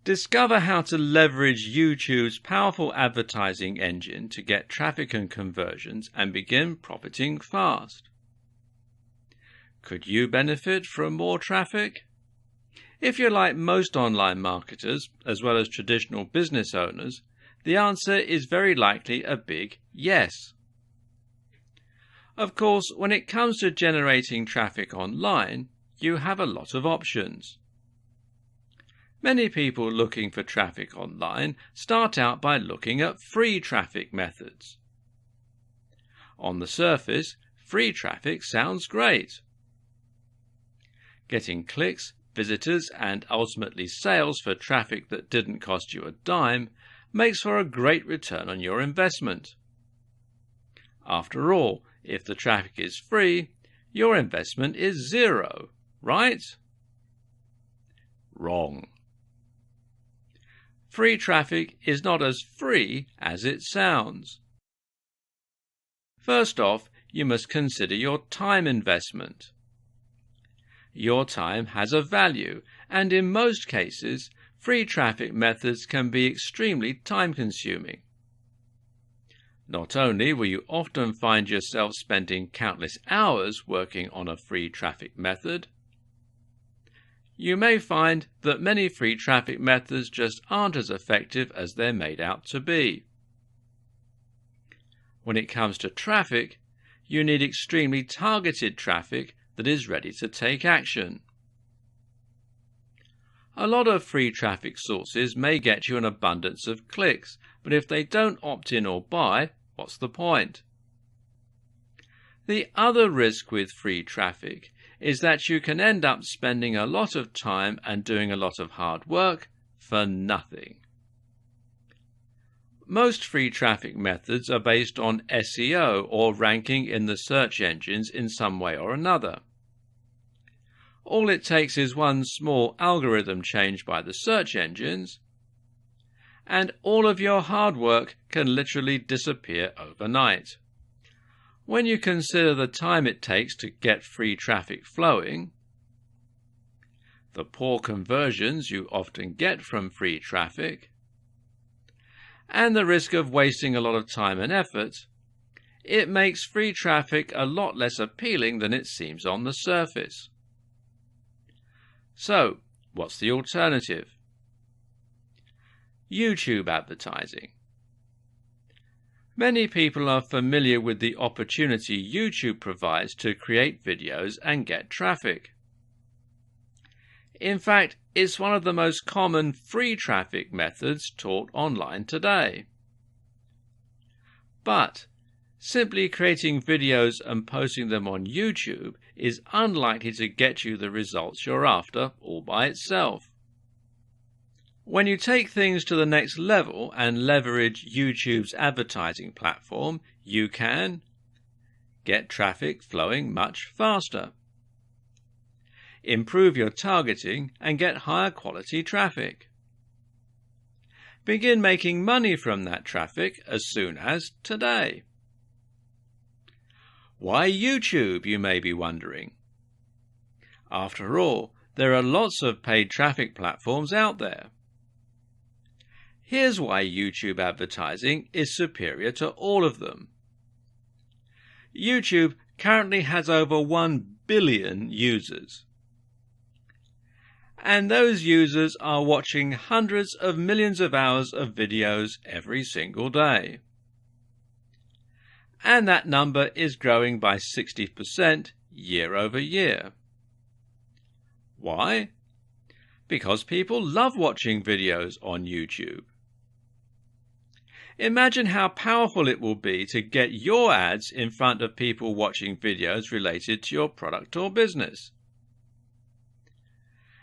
Discover how to leverage YouTube's powerful advertising engine to get traffic and conversions and begin profiting fast. Could you benefit from more traffic? If you're like most online marketers, as well as traditional business owners, the answer is very likely a big yes. Of course, when it comes to generating traffic online, you have a lot of options. Many people looking for traffic online start out by looking at free traffic methods. On the surface, free traffic sounds great. Getting clicks, visitors, and ultimately sales for traffic that didn't cost you a dime makes for a great return on your investment. After all, if the traffic is free, your investment is zero, right? Wrong. Free traffic is not as free as it sounds. First off, you must consider your time investment. Your time has a value, and in most cases, free traffic methods can be extremely time-consuming. Not only will you often find yourself spending countless hours working on a free traffic method, you may find that many free traffic methods just aren't as effective as they're made out to be. When it comes to traffic, you need extremely targeted traffic that is ready to take action. A lot of free traffic sources may get you an abundance of clicks, but if they don't opt in or buy, what's the point? The other risk with free traffic is that you can end up spending a lot of time and doing a lot of hard work for nothing. Most free traffic methods are based on SEO or ranking in the search engines in some way or another. All it takes is one small algorithm change by the search engines, and all of your hard work can literally disappear overnight. When you consider the time it takes to get free traffic flowing, the poor conversions you often get from free traffic, and the risk of wasting a lot of time and effort, it makes free traffic a lot less appealing than it seems on the surface. So, what's the alternative? YouTube advertising. Many people are familiar with the opportunity YouTube provides to create videos and get traffic. In fact, it's one of the most common free traffic methods taught online today. But simply creating videos and posting them on YouTube is unlikely to get you the results you're after all by itself. When you take things to the next level and leverage YouTube's advertising platform, you can get traffic flowing much faster, improve your targeting and get higher quality traffic, begin making money from that traffic as soon as today. Why YouTube, you may be wondering? After all, there are lots of paid traffic platforms out there. Here's why YouTube advertising is superior to all of them. YouTube currently has over 1 billion users. And those users are watching hundreds of millions of hours of videos every single day. And that number is growing by 60% year over year. Why? Because people love watching videos on YouTube. Imagine how powerful it will be to get your ads in front of people watching videos related to your product or business.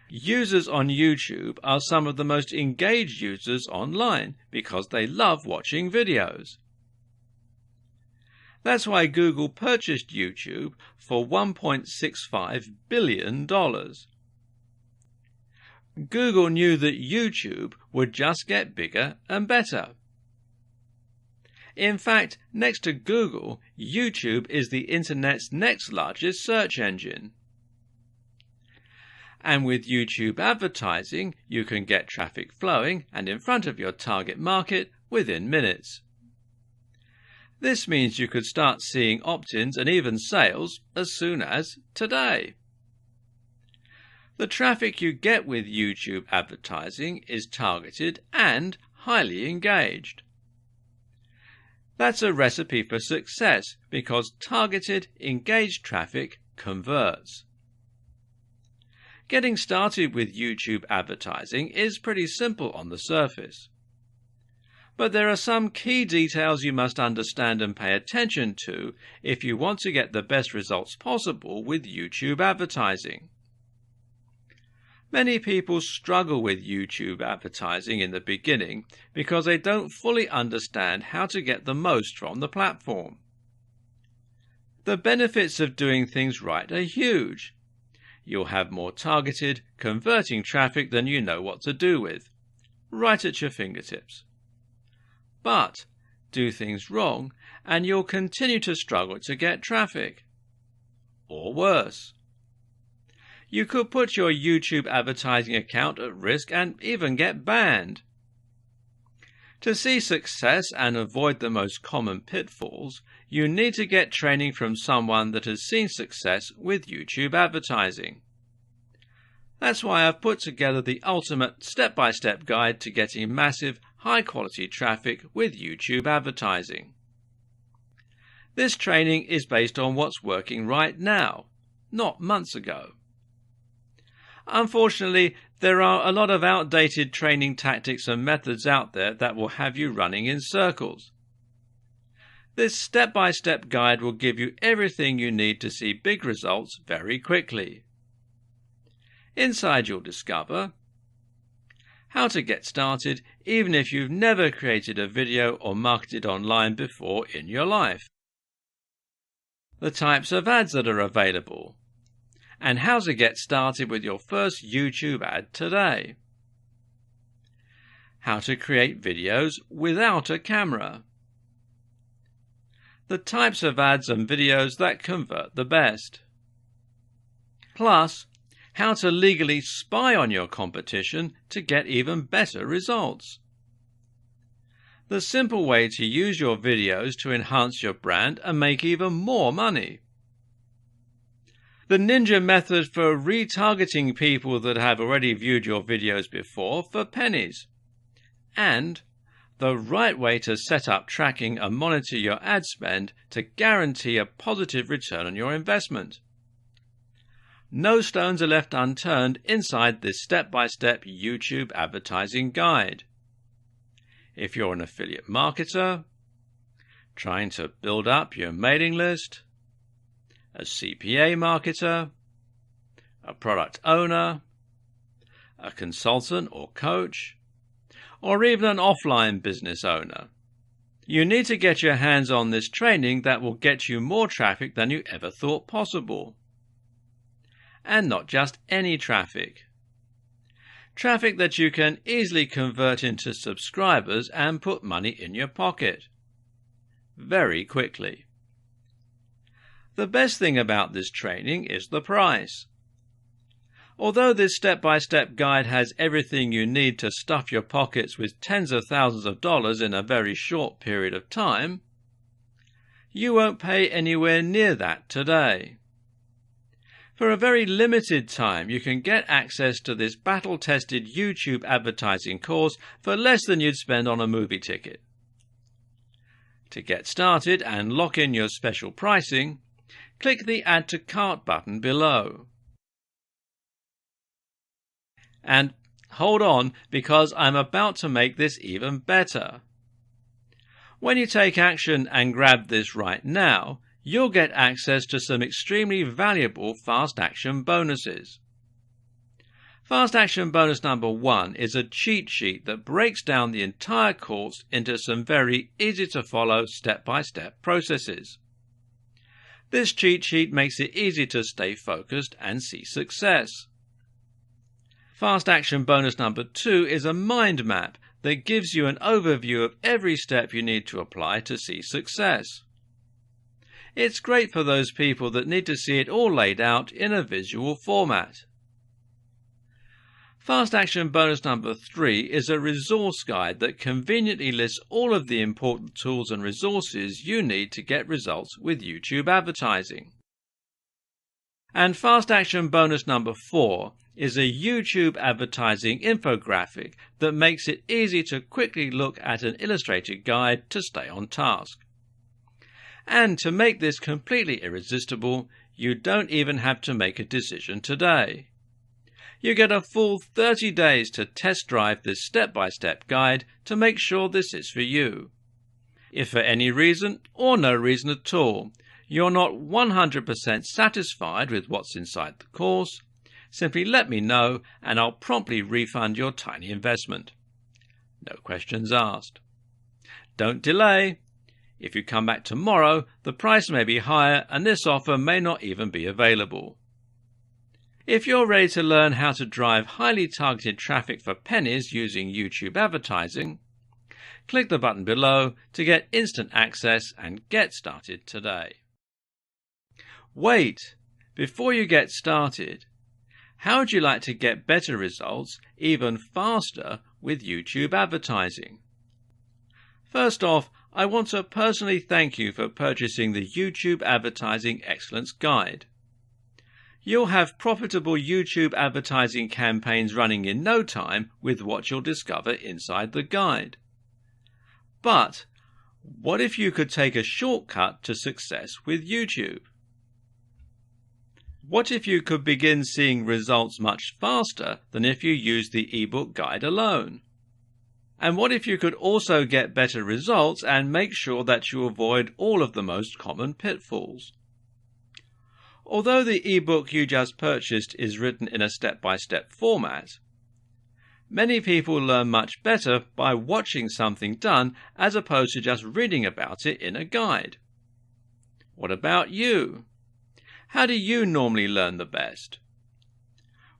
Users on YouTube are some of the most engaged users online because they love watching videos. That's why Google purchased YouTube for $1.65 billion. Google knew that YouTube would just get bigger and better. In fact, next to Google, YouTube is the Internet's next largest search engine. And with YouTube advertising, you can get traffic flowing and in front of your target market within minutes. This means you could start seeing opt-ins and even sales as soon as today. The traffic you get with YouTube advertising is targeted and highly engaged. That's a recipe for success because targeted, engaged traffic converts. Getting started with YouTube advertising is pretty simple on the surface. But there are some key details you must understand and pay attention to if you want to get the best results possible with YouTube advertising. Many people struggle with YouTube advertising in the beginning because they don't fully understand how to get the most from the platform. The benefits of doing things right are huge. You'll have more targeted, converting traffic than you know what to do with, right at your fingertips. But do things wrong and you'll continue to struggle to get traffic. Or worse. You could put your YouTube advertising account at risk and even get banned. To see success and avoid the most common pitfalls, you need to get training from someone that has seen success with YouTube advertising. That's why I've put together the ultimate step-by-step guide to getting massive, high-quality traffic with YouTube advertising. This training is based on what's working right now, not months ago. Unfortunately, there are a lot of outdated training tactics and methods out there that will have you running in circles. This step-by-step guide will give you everything you need to see big results very quickly. Inside you'll discover how to get started even if you've never created a video or marketed online before in your life, the types of ads that are available, and how to get started with your first YouTube ad today. How to create videos without a camera. The types of ads and videos that convert the best. Plus, how to legally spy on your competition to get even better results. The simple way to use your videos to enhance your brand and make even more money. The ninja method for retargeting people that have already viewed your videos before for pennies. And the right way to set up tracking and monitor your ad spend to guarantee a positive return on your investment. No stones are left unturned inside this step-by-step YouTube advertising guide. If you're an affiliate marketer, trying to build up your mailing list, a CPA marketer, a product owner, a consultant or coach, or even an offline business owner, you need to get your hands on this training that will get you more traffic than you ever thought possible. And not just any traffic. Traffic that you can easily convert into subscribers and put money in your pocket. Very quickly. The best thing about this training is the price. Although this step-by-step guide has everything you need to stuff your pockets with tens of thousands of dollars in a very short period of time, you won't pay anywhere near that today. For a very limited time, you can get access to this battle-tested YouTube advertising course for less than you'd spend on a movie ticket. To get started and lock in your special pricing, click the Add to Cart button below. And hold on, because I'm about to make this even better. When you take action and grab this right now, you'll get access to some extremely valuable fast action bonuses. Fast action bonus number 1 is a cheat sheet that breaks down the entire course into some very easy to follow step-by-step processes. This cheat sheet makes it easy to stay focused and see success. Fast action bonus number 2 is a mind map that gives you an overview of every step you need to apply to see success. It's great for those people that need to see it all laid out in a visual format. Fast Action bonus number 3 is a resource guide that conveniently lists all of the important tools and resources you need to get results with YouTube advertising. And Fast Action bonus number 4 is a YouTube advertising infographic that makes it easy to quickly look at an illustrated guide to stay on task. And to make this completely irresistible, you don't even have to make a decision today. You get a full 30 days to test drive this step-by-step guide to make sure this is for you. If for any reason, or no reason at all, you're not 100% satisfied with what's inside the course, simply let me know and I'll promptly refund your tiny investment. No questions asked. Don't delay. If you come back tomorrow, the price may be higher and this offer may not even be available. If you're ready to learn how to drive highly targeted traffic for pennies using YouTube advertising, click the button below to get instant access and get started today. Wait! Before you get started, how would you like to get better results even faster with YouTube advertising? First off, I want to personally thank you for purchasing the YouTube Advertising Excellence Guide. You'll have profitable YouTube advertising campaigns running in no time with what you'll discover inside the guide. But what if you could take a shortcut to success with YouTube? What if you could begin seeing results much faster than if you used the ebook guide alone? And what if you could also get better results and make sure that you avoid all of the most common pitfalls? Although the ebook you just purchased is written in a step-by-step format, many people learn much better by watching something done as opposed to just reading about it in a guide. What about you? How do you normally learn the best?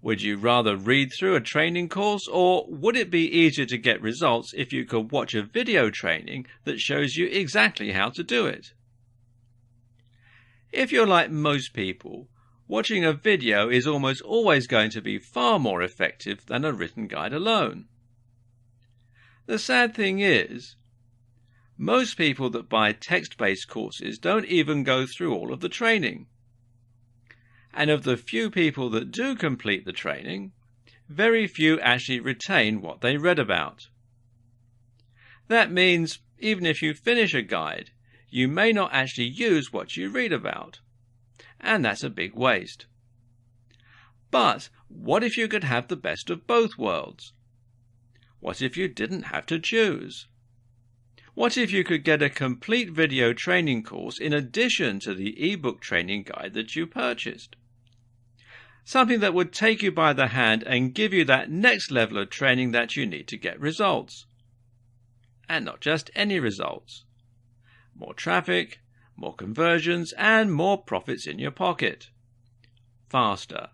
Would you rather read through a training course, or would it be easier to get results if you could watch a video training that shows you exactly how to do it? If you're like most people, watching a video is almost always going to be far more effective than a written guide alone. The sad thing is, most people that buy text-based courses don't even go through all of the training. And of the few people that do complete the training, very few actually retain what they read about. That means even if you finish a guide, you may not actually use what you read about. And that's a big waste. But what if you could have the best of both worlds? What if you didn't have to choose? What if you could get a complete video training course in addition to the ebook training guide that you purchased? Something that would take you by the hand and give you that next level of training that you need to get results. And not just any results. More traffic, more conversions, and more profits in your pocket. Faster.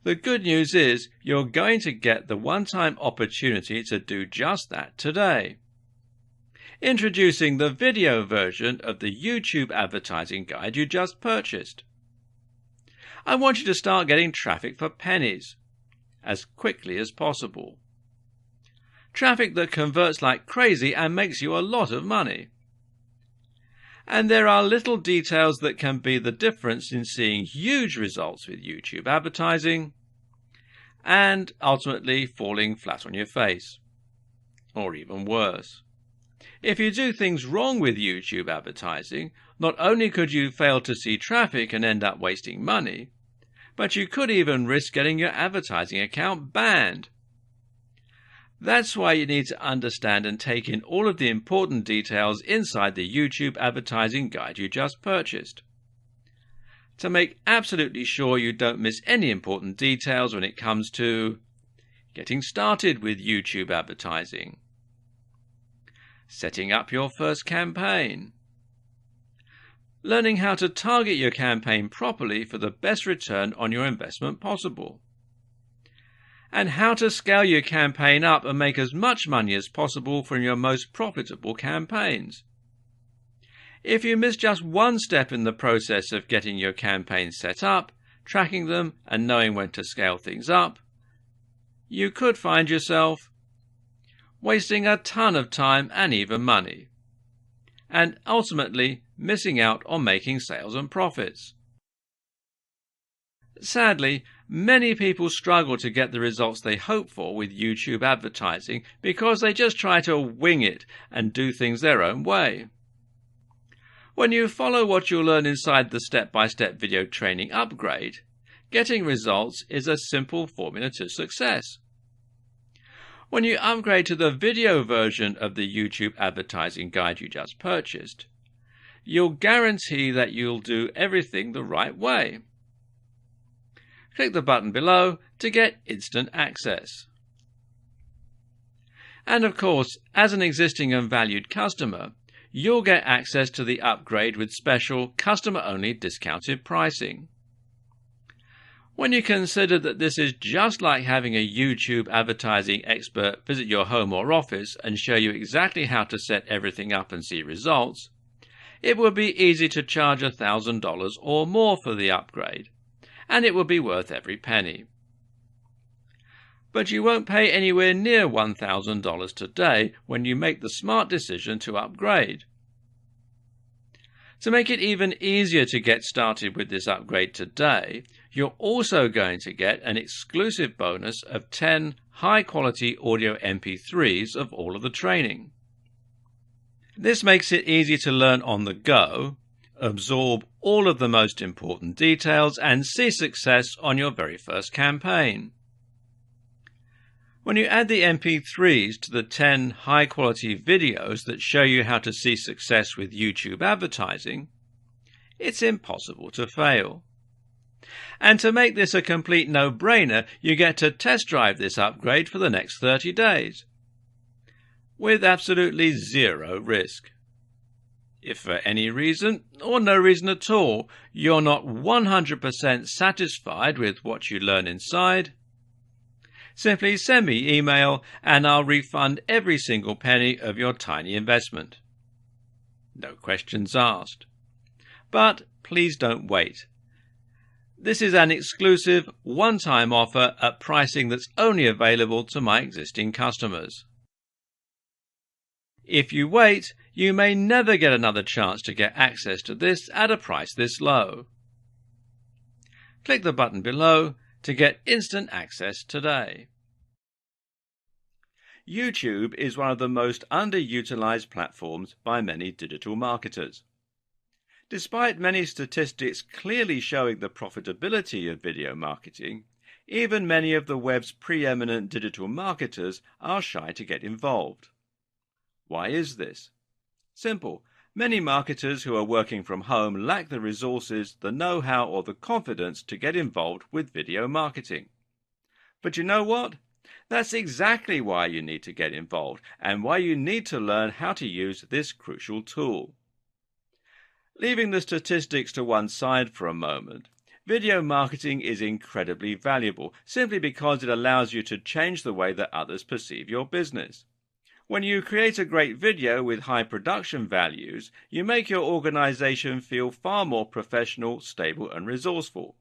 The good news is you're going to get the one-time opportunity to do just that today. Introducing the video version of the YouTube advertising guide you just purchased. I want you to start getting traffic for pennies as quickly as possible. Traffic that converts like crazy and makes you a lot of money. And there are little details that can be the difference in seeing huge results with YouTube advertising and ultimately falling flat on your face. Or even worse. If you do things wrong with YouTube advertising, not only could you fail to see traffic and end up wasting money, but you could even risk getting your advertising account banned. That's why you need to understand and take in all of the important details inside the YouTube advertising guide you just purchased. To make absolutely sure you don't miss any important details when it comes to getting started with YouTube advertising, setting up your first campaign, learning how to target your campaign properly for the best return on your investment possible, and how to scale your campaign up and make as much money as possible from your most profitable campaigns. If you miss just one step in the process of getting your campaigns set up, tracking them, and knowing when to scale things up, you could find yourself wasting a ton of time and even money, and ultimately missing out on making sales and profits. Sadly, many people struggle to get the results they hope for with YouTube advertising because they just try to wing it and do things their own way. When you follow what you'll learn inside the step-by-step video training upgrade, getting results is a simple formula to success. When you upgrade to the video version of the YouTube advertising guide you just purchased, you'll guarantee that you'll do everything the right way. Click the button below to get instant access. And of course, as an existing and valued customer, you'll get access to the upgrade with special customer-only discounted pricing. When you consider that this is just like having a YouTube advertising expert visit your home or office and show you exactly how to set everything up and see results, it would be easy to charge $1,000 or more for the upgrade, and it would be worth every penny. But you won't pay anywhere near $1,000 today when you make the smart decision to upgrade. To make it even easier to get started with this upgrade today, you're also going to get an exclusive bonus of 10 high-quality audio MP3s of all of the training. This makes it easy to learn on the go, absorb all of the most important details, and see success on your very first campaign. When you add the MP3s to the 10 high-quality videos that show you how to see success with YouTube advertising, it's impossible to fail. And to make this a complete no-brainer, you get to test drive this upgrade for the next 30 days, with absolutely zero risk. If for any reason, or no reason at all, you're not 100% satisfied with what you learn inside, simply send me email and I'll refund every single penny of your tiny investment. No questions asked. But please don't wait. This is an exclusive, one-time offer at pricing that's only available to my existing customers. If you wait, you may never get another chance to get access to this at a price this low. Click the button below to get instant access today. YouTube is one of the most underutilized platforms by many digital marketers. Despite many statistics clearly showing the profitability of video marketing, even many of the web's preeminent digital marketers are shy to get involved. Why is this? Simple. Many marketers who are working from home lack the resources, the know-how, or the confidence to get involved with video marketing. But you know what? That's exactly why you need to get involved, and why you need to learn how to use this crucial tool. Leaving the statistics to one side for a moment, video marketing is incredibly valuable simply because it allows you to change the way that others perceive your business. When you create a great video with high production values, you make your organization feel far more professional, stable, and resourceful.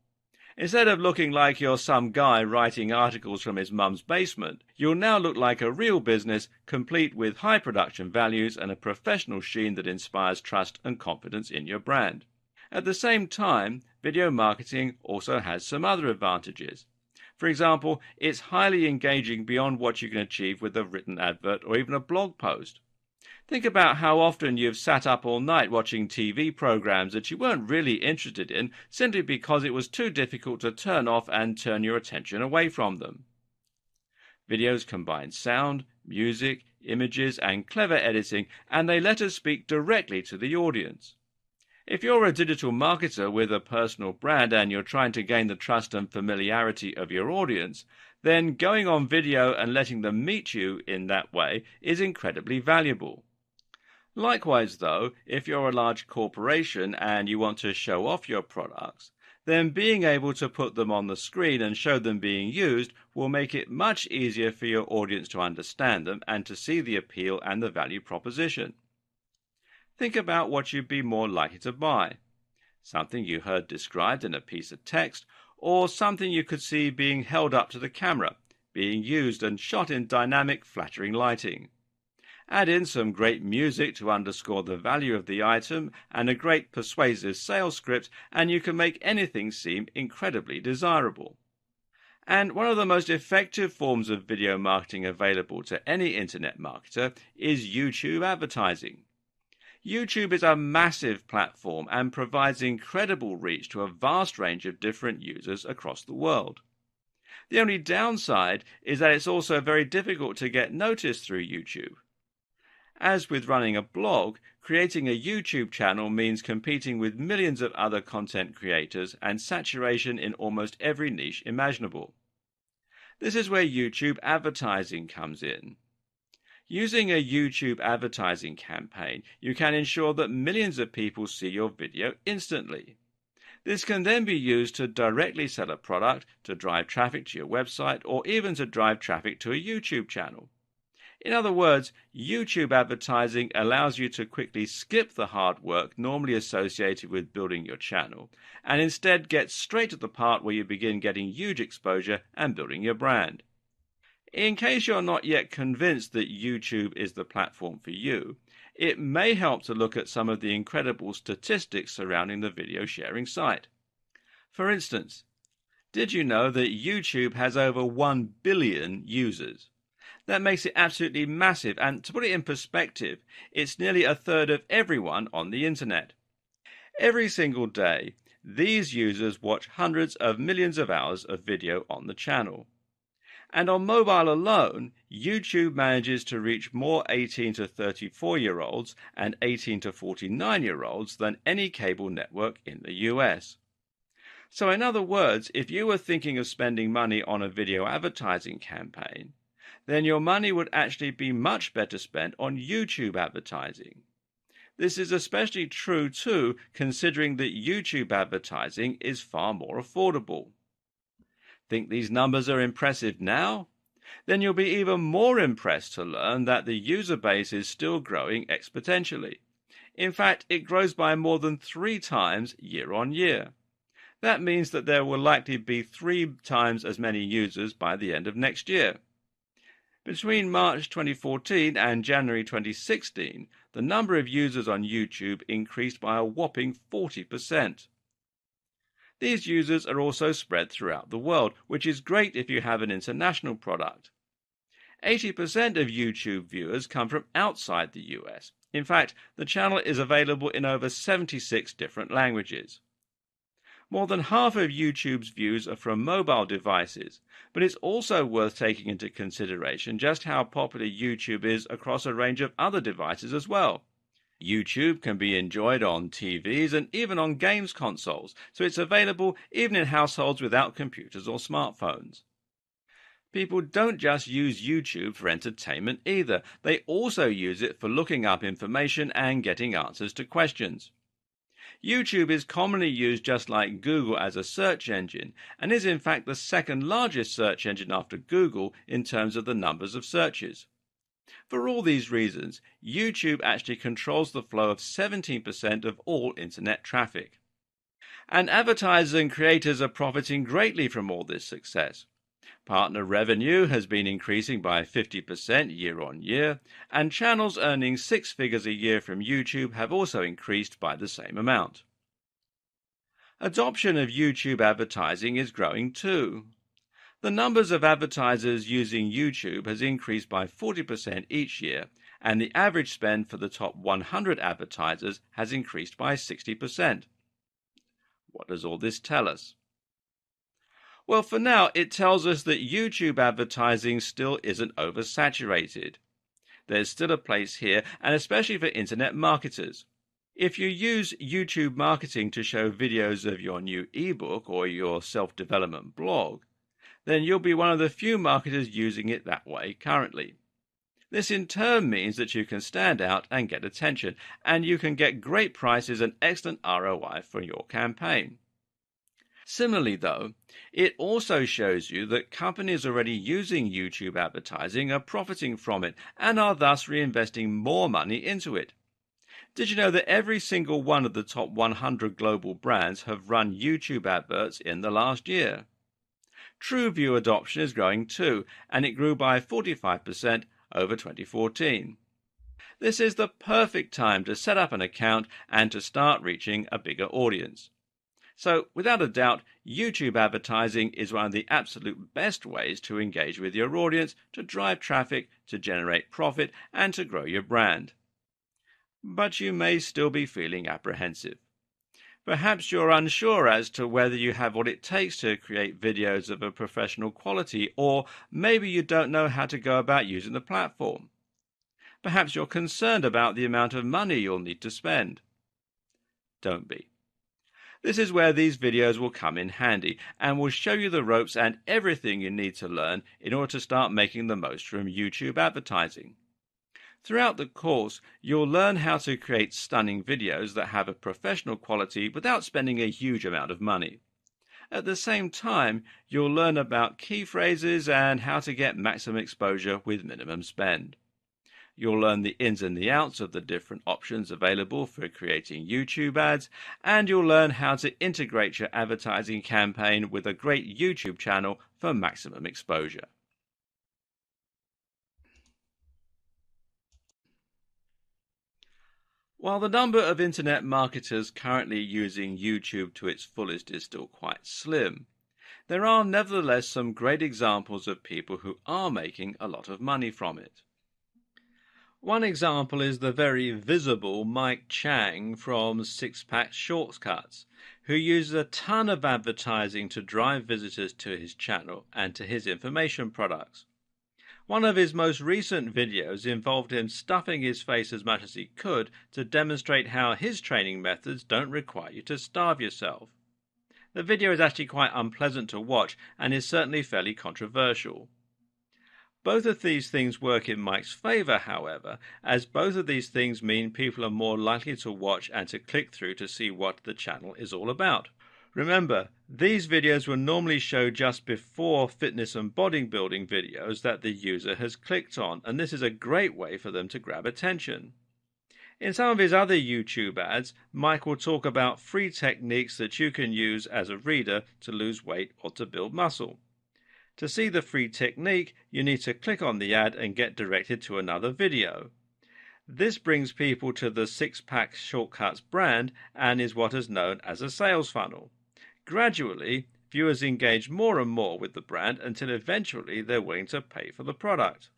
Instead of looking like you're some guy writing articles from his mum's basement, you'll now look like a real business, complete with high production values and a professional sheen that inspires trust and confidence in your brand. At the same time, video marketing also has some other advantages. For example, it's highly engaging beyond what you can achieve with a written advert or even a blog post. Think about how often you've sat up all night watching TV programs that you weren't really interested in simply because it was too difficult to turn off and turn your attention away from them. Videos combine sound, music, images, and clever editing, and they let us speak directly to the audience. If you're a digital marketer with a personal brand and you're trying to gain the trust and familiarity of your audience, then going on video and letting them meet you in that way is incredibly valuable. Likewise, though, if you're a large corporation and you want to show off your products, then being able to put them on the screen and show them being used will make it much easier for your audience to understand them and to see the appeal and the value proposition. Think about what you'd be more likely to buy. Something you heard described in a piece of text, or something you could see being held up to the camera, being used and shot in dynamic, flattering lighting. Add in some great music to underscore the value of the item and a great persuasive sales script, and you can make anything seem incredibly desirable. And one of the most effective forms of video marketing available to any internet marketer is YouTube advertising. YouTube is a massive platform and provides incredible reach to a vast range of different users across the world. The only downside is that it's also very difficult to get noticed through YouTube. As with running a blog, creating a YouTube channel means competing with millions of other content creators and saturation in almost every niche imaginable. This is where YouTube advertising comes in. Using a YouTube advertising campaign, you can ensure that millions of people see your video instantly. This can then be used to directly sell a product, to drive traffic to your website, or even to drive traffic to a YouTube channel. In other words, YouTube advertising allows you to quickly skip the hard work normally associated with building your channel, and instead get straight to the part where you begin getting huge exposure and building your brand. In case you're not yet convinced that YouTube is the platform for you, it may help to look at some of the incredible statistics surrounding the video sharing site. For instance, did you know that YouTube has over 1 billion users? That makes it absolutely massive, and to put it in perspective, it's nearly a third of everyone on the internet. Every single day, these users watch hundreds of millions of hours of video on the channel. And on mobile alone, YouTube manages to reach more 18 to 34-year-olds and 18 to 49-year-olds than any cable network in the US. So in other words, if you were thinking of spending money on a video advertising campaign, then your money would actually be much better spent on YouTube advertising. This is especially true too, considering that YouTube advertising is far more affordable. Think these numbers are impressive now? Then you'll be even more impressed to learn that the user base is still growing exponentially. In fact, it grows by more than 3 times year on year. That means that there will likely be 3 times as many users by the end of next year. Between March 2014 and January 2016, the number of users on YouTube increased by a whopping 40%. These users are also spread throughout the world, which is great if you have an international product. 80% of YouTube viewers come from outside the US. In fact, the channel is available in over 76 different languages. More than half of YouTube's views are from mobile devices, but it's also worth taking into consideration just how popular YouTube is across a range of other devices as well. YouTube can be enjoyed on TVs and even on games consoles, so it's available even in households without computers or smartphones. People don't just use YouTube for entertainment either. They also use it for looking up information and getting answers to questions. YouTube is commonly used just like Google as a search engine, and is in fact the second largest search engine after Google in terms of the numbers of searches. For all these reasons, YouTube actually controls the flow of 17% of all internet traffic. And advertisers and creators are profiting greatly from all this success. Partner revenue has been increasing by 50% year on year, and channels earning 6 figures a year from YouTube have also increased by the same amount. Adoption of YouTube advertising is growing too. The numbers of advertisers using YouTube has increased by 40% each year, and the average spend for the top 100 advertisers has increased by 60%. What does all this tell us? Well, for now, it tells us that YouTube advertising still isn't oversaturated. There's still a place here, and especially for internet marketers. If you use YouTube marketing to show videos of your new ebook or your self-development blog, then you'll be one of the few marketers using it that way currently. This in turn means that you can stand out and get attention, and you can get great prices and excellent ROI for your campaign. Similarly, though, it also shows you that companies already using YouTube advertising are profiting from it and are thus reinvesting more money into it. Did you know that every single one of the top 100 global brands have run YouTube adverts in the last year? TrueView adoption is growing too, and it grew by 45% over 2014. This is the perfect time to set up an account and to start reaching a bigger audience. So, without a doubt, YouTube advertising is one of the absolute best ways to engage with your audience, to drive traffic, to generate profit, and to grow your brand. But you may still be feeling apprehensive. Perhaps you're unsure as to whether you have what it takes to create videos of a professional quality, or maybe you don't know how to go about using the platform. Perhaps you're concerned about the amount of money you'll need to spend. Don't be. This is where these videos will come in handy and will show you the ropes and everything you need to learn in order to start making the most from YouTube advertising. Throughout the course, you'll learn how to create stunning videos that have a professional quality without spending a huge amount of money. At the same time, you'll learn about key phrases and how to get maximum exposure with minimum spend. You'll learn the ins and the outs of the different options available for creating YouTube ads, and you'll learn how to integrate your advertising campaign with a great YouTube channel for maximum exposure. While the number of internet marketers currently using YouTube to its fullest is still quite slim, there are nevertheless some great examples of people who are making a lot of money from it. One example is the very visible Mike Chang from Six-Pack Shortcuts, who uses a ton of advertising to drive visitors to his channel and to his information products. One of his most recent videos involved him stuffing his face as much as he could to demonstrate how his training methods don't require you to starve yourself. The video is actually quite unpleasant to watch and is certainly fairly controversial. Both of these things work in Mike's favor, however, as both of these things mean people are more likely to watch and to click through to see what the channel is all about. Remember, these videos will normally show just before fitness and bodybuilding videos that the user has clicked on, and this is a great way for them to grab attention. In some of his other YouTube ads, Mike will talk about free techniques that you can use as a reader to lose weight or to build muscle. To see the free technique, you need to click on the ad and get directed to another video. This brings people to the Six-Pack Shortcuts brand and is what is known as a sales funnel. Gradually, viewers engage more and more with the brand until eventually they're willing to pay for the product.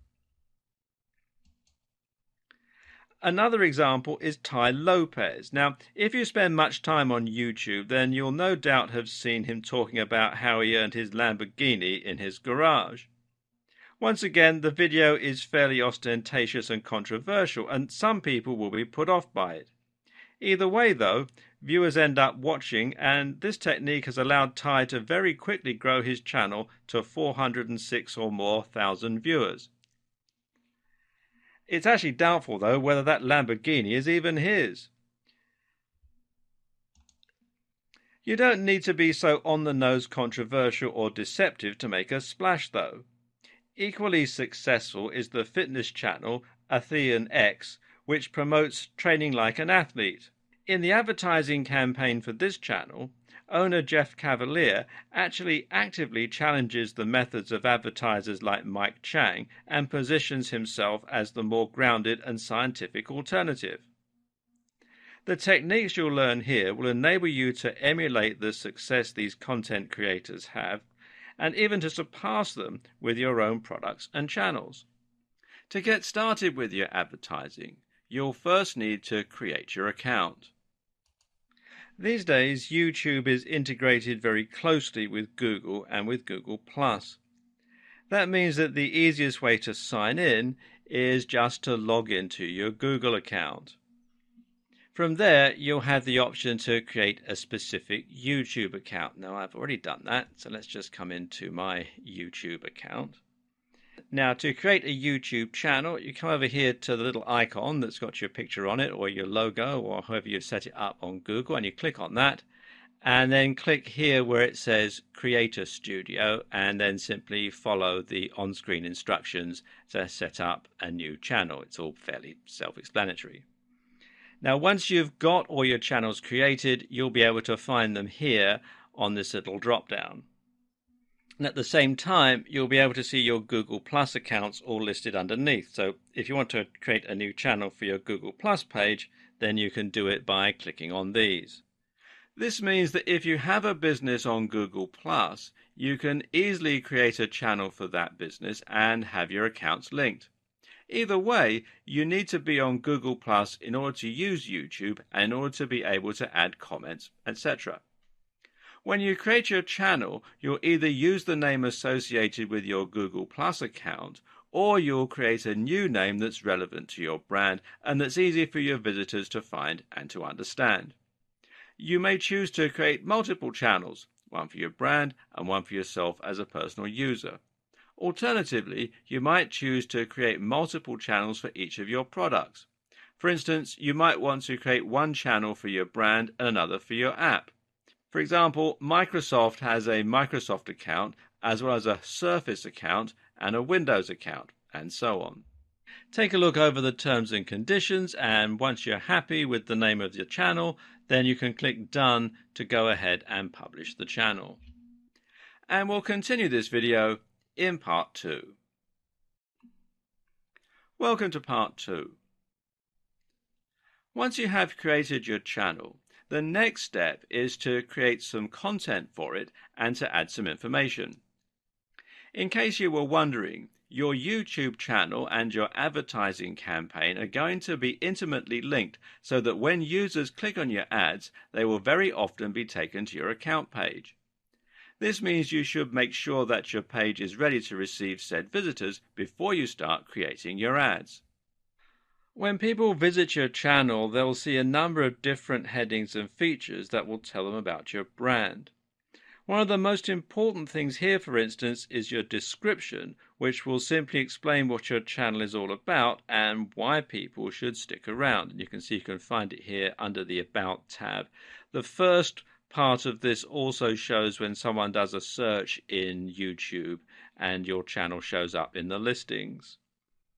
Another example is Tai Lopez. Now, if you spend much time on YouTube, then you'll no doubt have seen him talking about how he earned his Lamborghini in his garage. Once again, the video is fairly ostentatious and controversial, and some people will be put off by it. Either way, though, viewers end up watching, and this technique has allowed Tai to very quickly grow his channel to 406 or more thousand viewers. It's actually doubtful, though, whether that Lamborghini is even his. You don't need to be so on-the-nose controversial or deceptive to make a splash, though. Equally successful is the fitness channel Athlean X, which promotes training like an athlete. In the advertising campaign for this channel, owner Jeff Cavalier actually actively challenges the methods of advertisers like Mike Chang and positions himself as the more grounded and scientific alternative. The techniques you'll learn here will enable you to emulate the success these content creators have, and even to surpass them with your own products and channels. To get started with your advertising, you'll first need to create your account. These days, YouTube is integrated very closely with Google and with Google+. That means that the easiest way to sign in is just to log into your Google account. From there, you'll have the option to create a specific YouTube account. Now, I've already done that, so let's just come into my YouTube account. Now, to create a YouTube channel, you come over here to the little icon that's got your picture on it, or your logo, or however you set it up on Google, and you click on that, and then click here where it says Creator Studio, and then simply follow the on-screen instructions to set up a new channel. It's all fairly self-explanatory. Now, once you've got all your channels created, you'll be able to find them here on this little drop-down. And at the same time, you'll be able to see your Google Plus accounts all listed underneath. So if you want to create a new channel for your Google Plus page, then you can do it by clicking on these. This means that if you have a business on Google Plus, you can easily create a channel for that business and have your accounts linked. Either way, you need to be on Google Plus in order to use YouTube and in order to be able to add comments, etc. When you create your channel, you'll either use the name associated with your Google Plus account, or you'll create a new name that's relevant to your brand and that's easy for your visitors to find and to understand. You may choose to create multiple channels, one for your brand and one for yourself as a personal user. Alternatively, you might choose to create multiple channels for each of your products. For instance, you might want to create one channel for your brand and another for your app. For example, Microsoft has a Microsoft account, as well as a Surface account and a Windows account, and so on. Take a look over the terms and conditions, and once you're happy with the name of your channel, then you can click Done to go ahead and publish the channel. And we'll continue this video in part 2. Welcome to part 2. Once you have created your channel, the next step is to create some content for it and to add some information. In case you were wondering, your YouTube channel and your advertising campaign are going to be intimately linked so that when users click on your ads, they will very often be taken to your account page. This means you should make sure that your page is ready to receive said visitors before you start creating your ads. When people visit your channel, they'll see a number of different headings and features that will tell them about your brand. One of the most important things here, for instance, is your description, which will simply explain what your channel is all about and why people should stick around. And you can see you can find it here under the About tab. The first part of this also shows when someone does a search in YouTube and your channel shows up in the listings.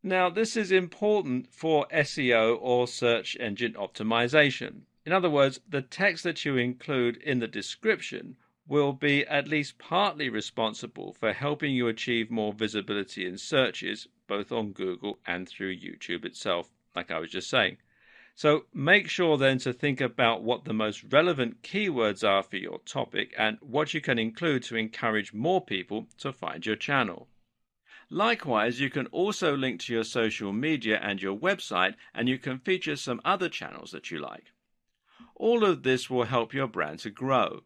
Now, this is important for SEO or search engine optimization. In other words, the text that you include in the description will be at least partly responsible for helping you achieve more visibility in searches, both on Google and through YouTube itself, like I was just saying. So make sure then to think about what the most relevant keywords are for your topic and what you can include to encourage more people to find your channel. Likewise, you can also link to your social media and your website, and you can feature some other channels that you like. All of this will help your brand to grow.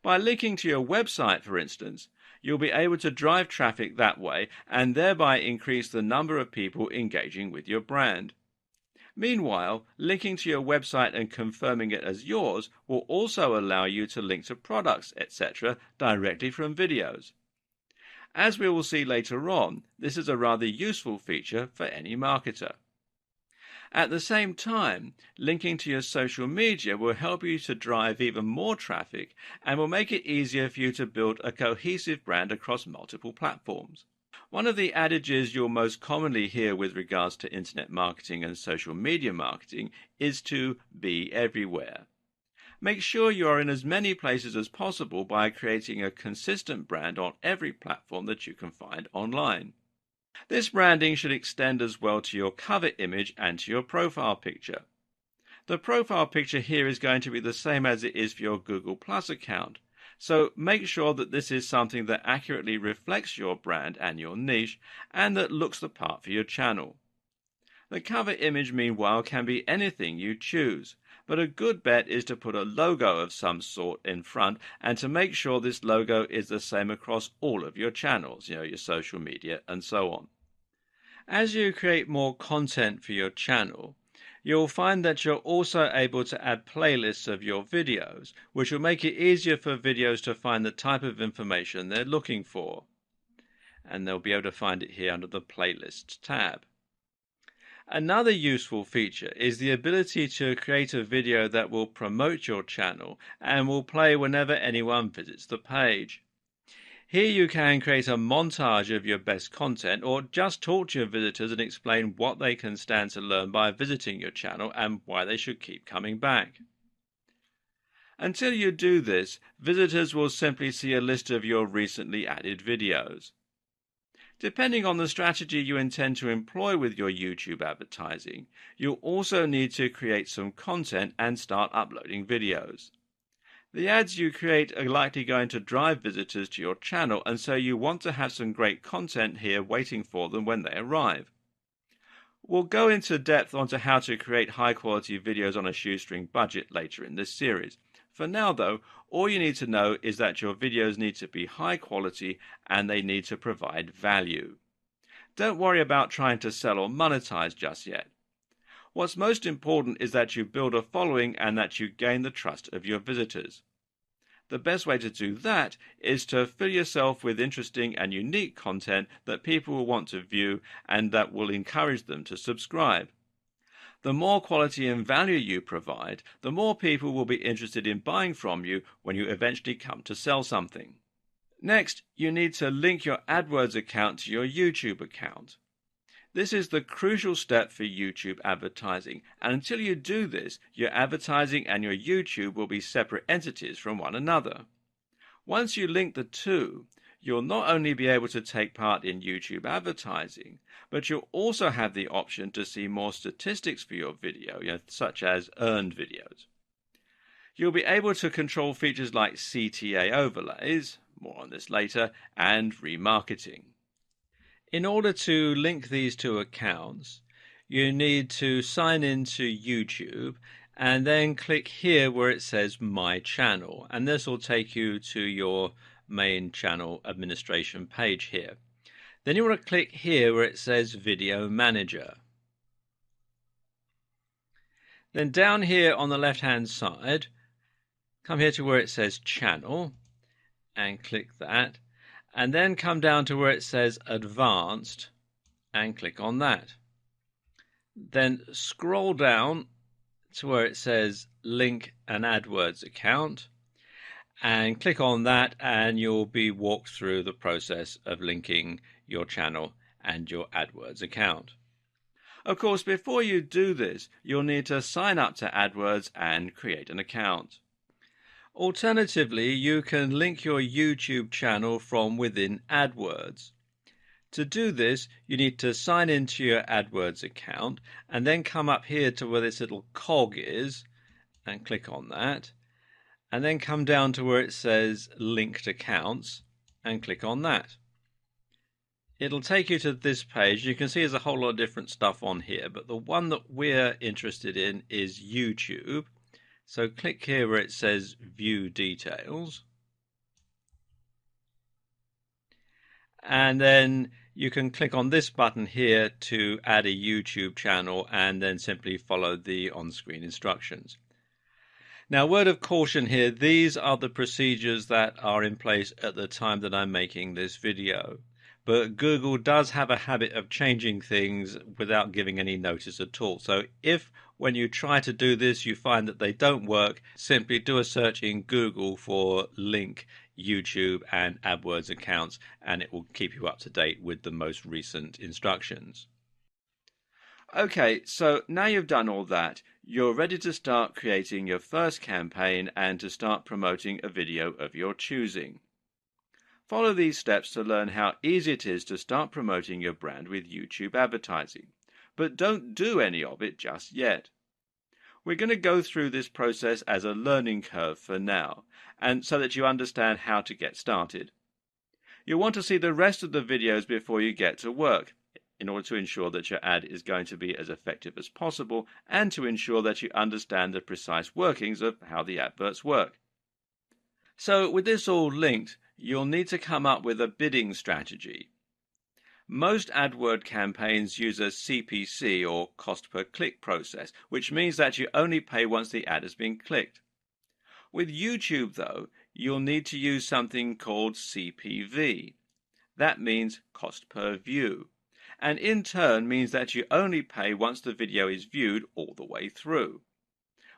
By linking to your website, for instance, you'll be able to drive traffic that way and thereby increase the number of people engaging with your brand. Meanwhile, linking to your website and confirming it as yours will also allow you to link to products, etc., directly from videos. As we will see later on, this is a rather useful feature for any marketer. At the same time, linking to your social media will help you to drive even more traffic and will make it easier for you to build a cohesive brand across multiple platforms. One of the adages you'll most commonly hear with regards to internet marketing and social media marketing is to be everywhere. Make sure you are in as many places as possible by creating a consistent brand on every platform that you can find online. This branding should extend as well to your cover image and to your profile picture. The profile picture here is going to be the same as it is for your Google Plus account, so make sure that this is something that accurately reflects your brand and your niche and that looks the part for your channel. The cover image, meanwhile, can be anything you choose, but a good bet is to put a logo of some sort in front and to make sure this logo is the same across all of your channels, your social media and so on. As you create more content for your channel, you'll find that you're also able to add playlists of your videos, which will make it easier for videos to find the type of information they're looking for. And they'll be able to find it here under the Playlists tab. Another useful feature is the ability to create a video that will promote your channel and will play whenever anyone visits the page. Here you can create a montage of your best content or just talk to your visitors and explain what they can stand to learn by visiting your channel and why they should keep coming back. Until you do this, visitors will simply see a list of your recently added videos. Depending on the strategy you intend to employ with your YouTube advertising, you'll also need to create some content and start uploading videos. The ads you create are likely going to drive visitors to your channel, and so you want to have some great content here waiting for them when they arrive. We'll go into depth onto how to create high-quality videos on a shoestring budget later in this series. For now, though, all you need to know is that your videos need to be high quality and they need to provide value. Don't worry about trying to sell or monetize just yet. What's most important is that you build a following and that you gain the trust of your visitors. The best way to do that is to fill yourself with interesting and unique content that people will want to view and that will encourage them to subscribe. The more quality and value you provide, the more people will be interested in buying from you when you eventually come to sell something. Next, you need to link your AdWords account to your YouTube account. This is the crucial step for YouTube advertising, and until you do this, your advertising and your YouTube will be separate entities from one another. Once you link the two, you'll not only be able to take part in YouTube advertising, but you'll also have the option to see more statistics for your video, such as earned videos. You'll be able to control features like CTA overlays, more on this later, and remarketing. In order to link these two accounts, you need to sign into YouTube and then click here where it says My Channel, and this will take you to your main channel administration page here. Then you want to click here where it says Video Manager. Then down here on the left hand side, come here to where it says Channel and click that. And then come down to where it says Advanced and click on that. Then scroll down to where it says Link an AdWords account and click on that, and you'll be walked through the process of linking your channel and your AdWords account. Of course, before you do this, you'll need to sign up to AdWords and create an account. Alternatively, you can link your YouTube channel from within AdWords. To do this, you need to sign into your AdWords account and then come up here to where this little cog is and click on that. And then come down to where it says Linked Accounts and click on that. It'll take you to this page. You can see there's a whole lot of different stuff on here, but the one that we're interested in is YouTube. So click here where it says View Details. And then you can click on this button here to add a YouTube channel and then simply follow the on-screen instructions. Now, word of caution here, these are the procedures that are in place at the time that I'm making this video. But Google does have a habit of changing things without giving any notice at all. So if when you try to do this you find that they don't work, simply do a search in Google for link YouTube and AdWords accounts and it will keep you up to date with the most recent instructions. Okay, so now you've done all that, you're ready to start creating your first campaign and to start promoting a video of your choosing. Follow these steps to learn how easy it is to start promoting your brand with YouTube advertising. But don't do any of it just yet. We're going to go through this process as a learning curve for now, and so that you understand how to get started. You'll want to see the rest of the videos before you get to work, in order to ensure that your ad is going to be as effective as possible, and to ensure that you understand the precise workings of how the adverts work. So with this all linked, you'll need to come up with a bidding strategy. Most AdWord campaigns use a CPC or cost per click process, which means that you only pay once the ad has been clicked. With YouTube, though, you'll need to use something called CPV. That means cost per view, and in turn means that you only pay once the video is viewed all the way through.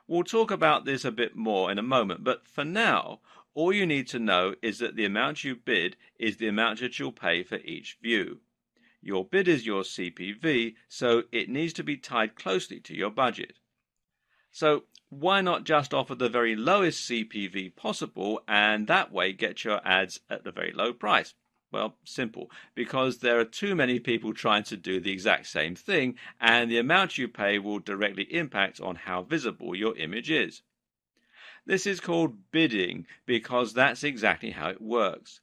We'll talk about this a bit more in a moment, but for now, all you need to know is that the amount you bid is the amount that you'll pay for each view. Your bid is your CPV, so it needs to be tied closely to your budget. So why not just offer the very lowest CPV possible and that way get your ads at a very low price? Well, simple, because there are too many people trying to do the exact same thing, and the amount you pay will directly impact on how visible your image is. This is called bidding because that's exactly how it works.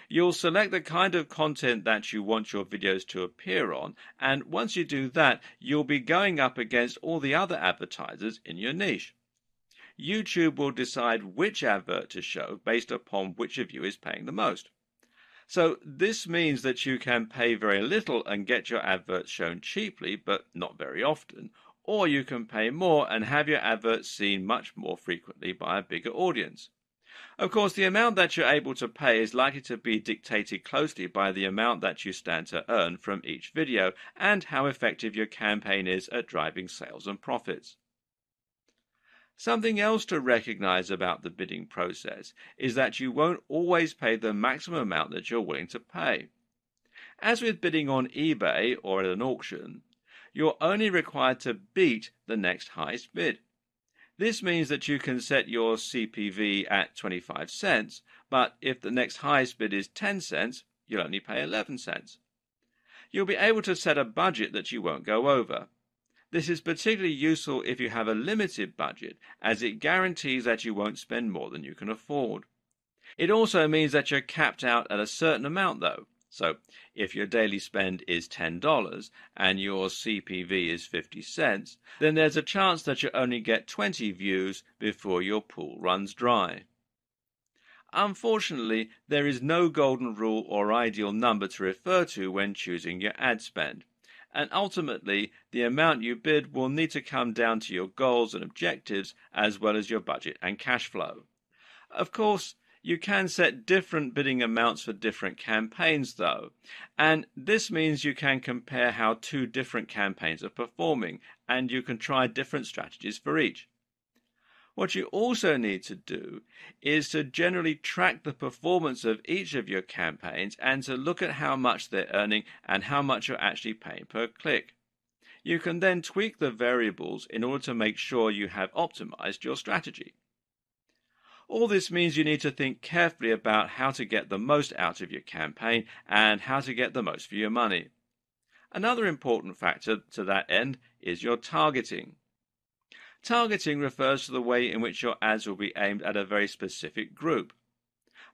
You'll select the kind of content that you want your videos to appear on, and once you do that, you'll be going up against all the other advertisers in your niche. YouTube will decide which advert to show based upon which of you is paying the most. So this means that you can pay very little and get your adverts shown cheaply, but not very often, or you can pay more and have your adverts seen much more frequently by a bigger audience. Of course, the amount that you're able to pay is likely to be dictated closely by the amount that you stand to earn from each video and how effective your campaign is at driving sales and profits. Something else to recognize about the bidding process is that you won't always pay the maximum amount that you're willing to pay. As with bidding on eBay or at an auction, you're only required to beat the next highest bid. This means that you can set your CPV at 25 cents, but if the next highest bid is 10 cents, you'll only pay 11 cents. You'll be able to set a budget that you won't go over. This is particularly useful if you have a limited budget, as it guarantees that you won't spend more than you can afford. It also means that you're capped out at a certain amount though. So if your daily spend is $10 and your CPV is 50 cents, then there's a chance that you only get 20 views before your pool runs dry. Unfortunately, there is no golden rule or ideal number to refer to when choosing your ad spend. And ultimately, the amount you bid will need to come down to your goals and objectives as well as your budget and cash flow. Of course, you can set different bidding amounts for different campaigns though, and this means you can compare how two different campaigns are performing, and you can try different strategies for each. What you also need to do is to generally track the performance of each of your campaigns and to look at how much they're earning and how much you're actually paying per click. You can then tweak the variables in order to make sure you have optimized your strategy. All this means you need to think carefully about how to get the most out of your campaign and how to get the most for your money. Another important factor to that end is your targeting. Targeting refers to the way in which your ads will be aimed at a very specific group.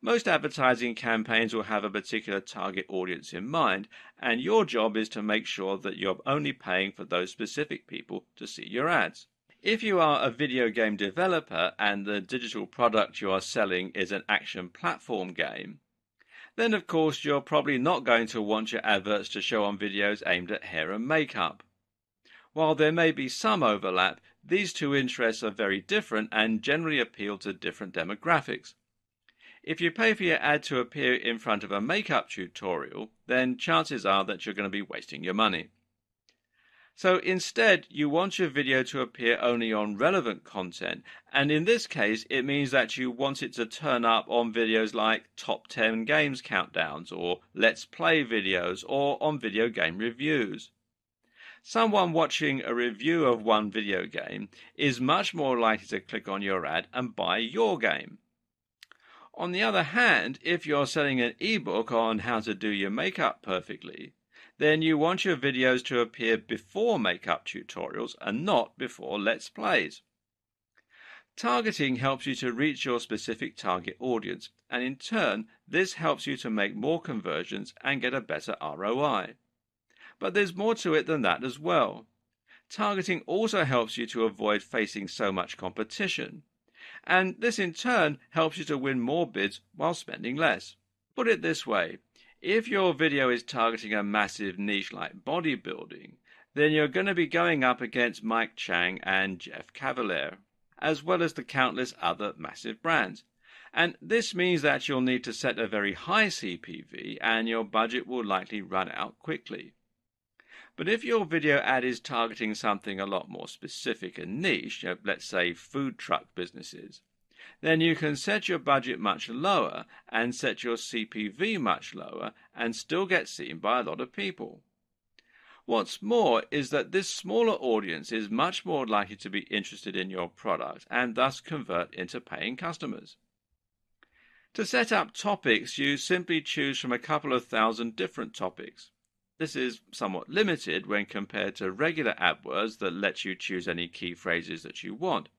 Most advertising campaigns will have a particular target audience in mind, and your job is to make sure that you're only paying for those specific people to see your ads. If you are a video game developer and the digital product you are selling is an action platform game, then of course you're probably not going to want your adverts to show on videos aimed at hair and makeup. While there may be some overlap, these two interests are very different and generally appeal to different demographics. If you pay for your ad to appear in front of a makeup tutorial, then chances are that you're going to be wasting your money. So instead, you want your video to appear only on relevant content, and in this case, it means that you want it to turn up on videos like top 10 games countdowns, or let's play videos, or on video game reviews. Someone watching a review of one video game is much more likely to click on your ad and buy your game. On the other hand, if you're selling an ebook on how to do your makeup perfectly, then you want your videos to appear before makeup tutorials and not before Let's Plays. Targeting helps you to reach your specific target audience, and in turn, this helps you to make more conversions and get a better ROI. But there's more to it than that as well. Targeting also helps you to avoid facing so much competition, and this in turn helps you to win more bids while spending less. Put it this way, if your video is targeting a massive niche like bodybuilding, then you're going to be going up against Mike Chang and Jeff Cavaliere, as well as the countless other massive brands. And this means that you'll need to set a very high CPV and your budget will likely run out quickly. But if your video ad is targeting something a lot more specific and niche, let's say food truck businesses, then you can set your budget much lower and set your CPV much lower and still get seen by a lot of people. What's more is that this smaller audience is much more likely to be interested in your product and thus convert into paying customers. To set up topics, you simply choose from a couple of thousand different topics. This is somewhat limited when compared to regular AdWords that lets you choose any key phrases that you want.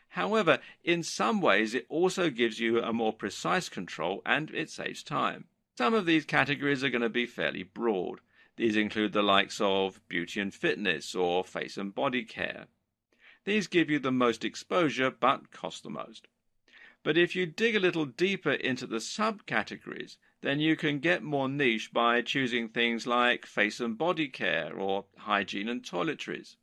However, in some ways it also gives you a more precise control and it saves time. Some of these categories are going to be fairly broad. These include the likes of beauty and fitness or face and body care. These give you the most exposure but cost the most. But if you dig a little deeper into the subcategories, then you can get more niche by choosing things like face and body care or hygiene and toiletries.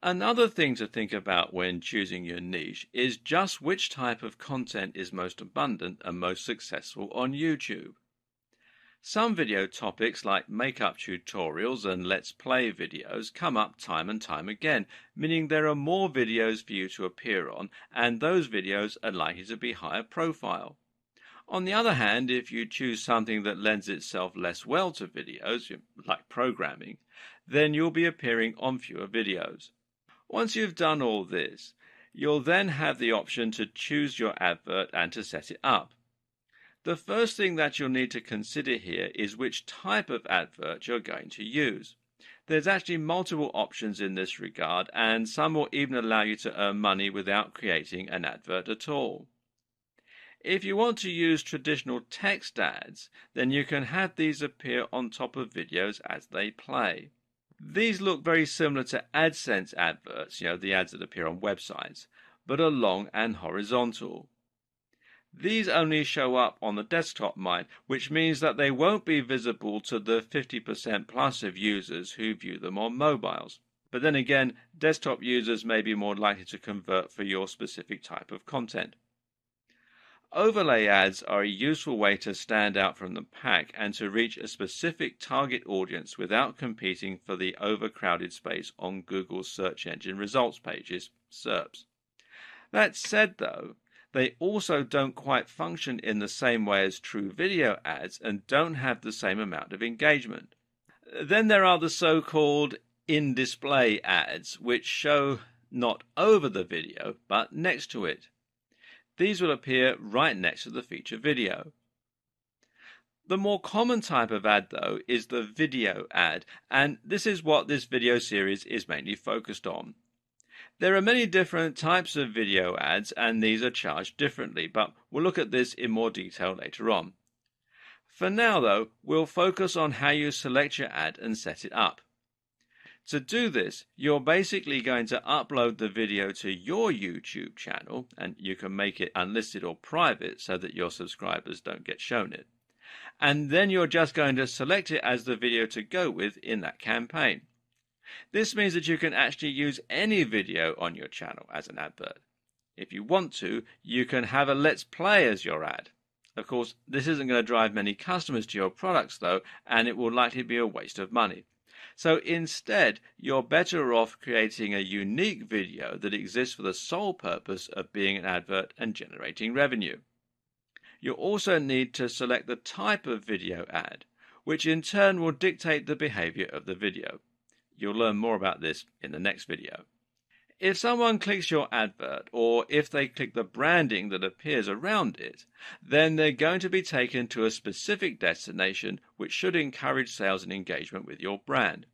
Another thing to think about when choosing your niche is just which type of content is most abundant and most successful on YouTube. Some video topics like makeup tutorials and let's play videos come up time and time again, meaning there are more videos for you to appear on, and those videos are likely to be higher profile. On the other hand, if you choose something that lends itself less well to videos, like programming, then you'll be appearing on fewer videos. Once you've done all this, you'll then have the option to choose your advert and to set it up. The first thing that you'll need to consider here is which type of advert you're going to use. There's actually multiple options in this regard, and some will even allow you to earn money without creating an advert at all. If you want to use traditional text ads, then you can have these appear on top of videos as they play. These look very similar to AdSense adverts, the ads that appear on websites, but are long and horizontal. These only show up on the desktop mind, which means that they won't be visible to the 50% plus of users who view them on mobiles. But then again, desktop users may be more likely to convert for your specific type of content. Overlay ads are a useful way to stand out from the pack and to reach a specific target audience without competing for the overcrowded space on Google's search engine results pages, SERPs. That said, though, they also don't quite function in the same way as true video ads and don't have the same amount of engagement. Then there are the so-called in-display ads, which show not over the video, but next to it. These will appear right next to the feature video. The more common type of ad, though, is the video ad, and this is what this video series is mainly focused on. There are many different types of video ads, and these are charged differently, but we'll look at this in more detail later on. For now, though, we'll focus on how you select your ad and set it up. To do this, you're basically going to upload the video to your YouTube channel, and you can make it unlisted or private so that your subscribers don't get shown it. And then you're just going to select it as the video to go with in that campaign. This means that you can actually use any video on your channel as an advert. If you want to, you can have a Let's Play as your ad. Of course, this isn't going to drive many customers to your products though, and it will likely be a waste of money. So instead, you're better off creating a unique video that exists for the sole purpose of being an advert and generating revenue. You'll also need to select the type of video ad, which in turn will dictate the behavior of the video. You'll learn more about this in the next video. If someone clicks your advert, or if they click the branding that appears around it, then they're going to be taken to a specific destination which should encourage sales and engagement with your brand.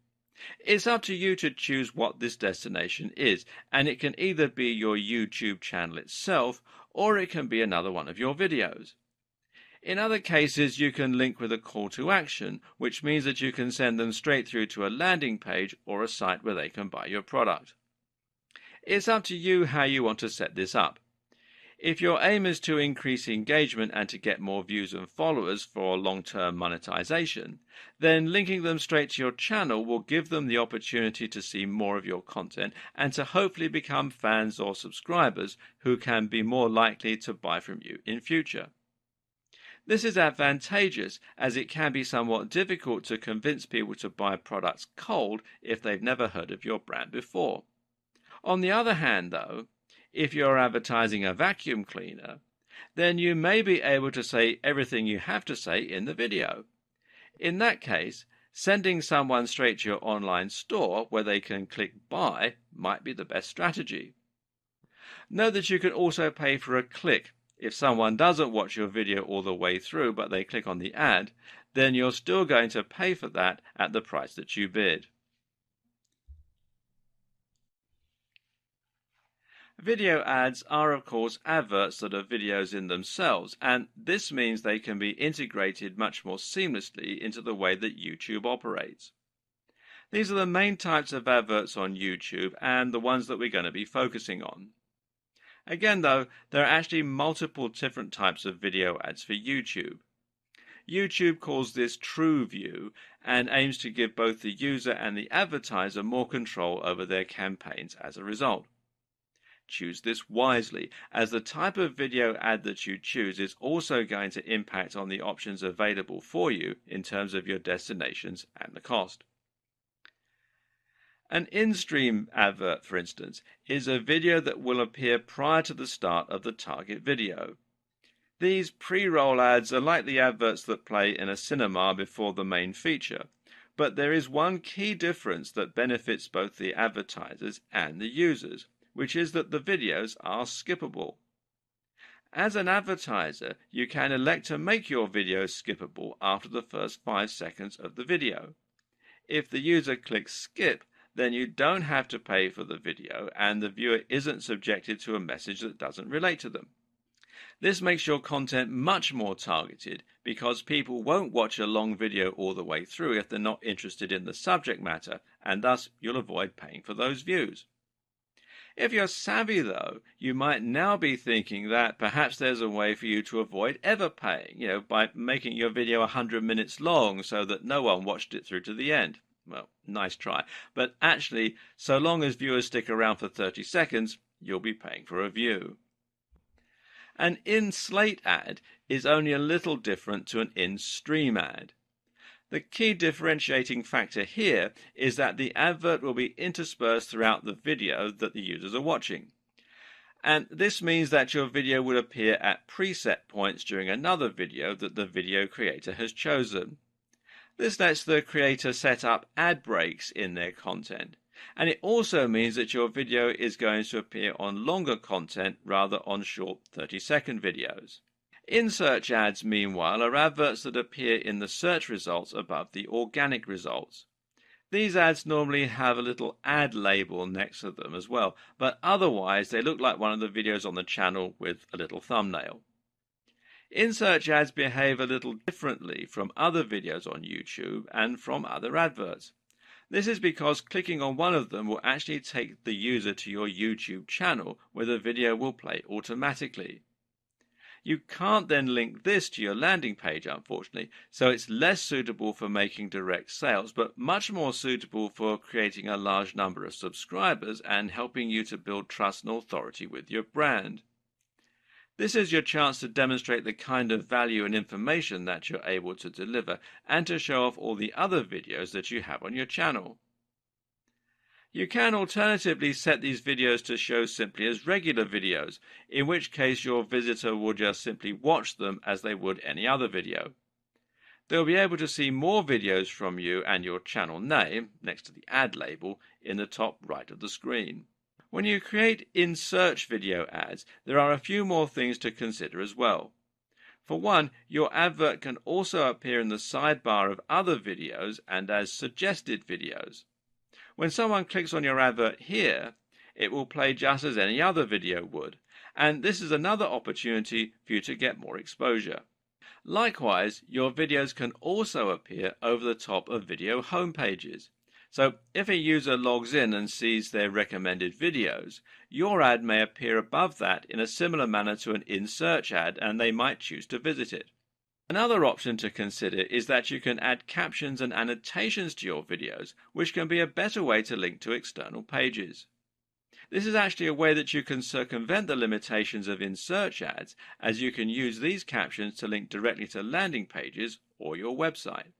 It's up to you to choose what this destination is, and it can either be your YouTube channel itself, or it can be another one of your videos. In other cases, you can link with a call to action, which means that you can send them straight through to a landing page or a site where they can buy your product. It's up to you how you want to set this up. If your aim is to increase engagement and to get more views and followers for long-term monetization, then linking them straight to your channel will give them the opportunity to see more of your content and to hopefully become fans or subscribers who can be more likely to buy from you in future. This is advantageous as it can be somewhat difficult to convince people to buy products cold if they've never heard of your brand before. On the other hand, though, if you're advertising a vacuum cleaner, then you may be able to say everything you have to say in the video. In that case, Sending someone straight to your online store where they can click buy might be the best strategy. Note that you can also pay for a click. If someone doesn't watch your video all the way through but they click on the ad, then you're still going to pay for that at the price that you bid. Video ads are, of course, adverts that are videos in themselves, and this means they can be integrated much more seamlessly into the way that YouTube operates. These are the main types of adverts on YouTube and the ones that we're going to be focusing on. Again, though, there are actually multiple different types of video ads for YouTube. YouTube calls this True View and aims to give both the user and the advertiser more control over their campaigns as a result. Choose this wisely, as the type of video ad that you choose is also going to impact on the options available for you in terms of your destinations and the cost. An in-stream advert, for instance, is a video that will appear prior to the start of the target video. These pre-roll ads are like the adverts that play in a cinema before the main feature, but there is one key difference that benefits both the advertisers and the users, which is that the videos are skippable. As an advertiser, you can elect to make your videos skippable after the first 5 seconds of the video. If the user clicks skip, then you don't have to pay for the video and the viewer isn't subjected to a message that doesn't relate to them. This makes your content much more targeted because people won't watch a long video all the way through if they're not interested in the subject matter, and thus you'll avoid paying for those views. If you're savvy, though, you might now be thinking that perhaps there's a way for you to avoid ever paying, by making your video 100 minutes long so that no one watched it through to the end. Well, nice try. But actually, so long as viewers stick around for 30 seconds, you'll be paying for a view. An in-slate ad is only a little different to an in-stream ad. The key differentiating factor here is that the advert will be interspersed throughout the video that the users are watching. And this means that your video will appear at preset points during another video that the video creator has chosen. This lets the creator set up ad breaks in their content. And it also means that your video is going to appear on longer content rather on short 30-second videos. In-search ads, meanwhile, are adverts that appear in the search results above the organic results. These ads normally have a little ad label next to them as well, but otherwise they look like one of the videos on the channel with a little thumbnail. In-search ads behave a little differently from other videos on YouTube and from other adverts. This is because clicking on one of them will actually take the user to your YouTube channel where the video will play automatically. You can't then link this to your landing page, unfortunately, so it's less suitable for making direct sales, but much more suitable for creating a large number of subscribers and helping you to build trust and authority with your brand. This is your chance to demonstrate the kind of value and information that you're able to deliver and to show off all the other videos that you have on your channel. You can alternatively set these videos to show simply as regular videos, in which case your visitor will just simply watch them as they would any other video. They'll be able to see more videos from you and your channel name, next to the ad label, in the top right of the screen. When you create in-search video ads, there are a few more things to consider as well. For one, your advert can also appear in the sidebar of other videos and as suggested videos. When someone clicks on your advert here, it will play just as any other video would, and this is another opportunity for you to get more exposure. Likewise, your videos can also appear over the top of video homepages. So if a user logs in and sees their recommended videos, your ad may appear above that in a similar manner to an in-search ad, and they might choose to visit it. Another option to consider is that you can add captions and annotations to your videos, which can be a better way to link to external pages. This is actually a way that you can circumvent the limitations of in-search ads, as you can use these captions to link directly to landing pages or your website.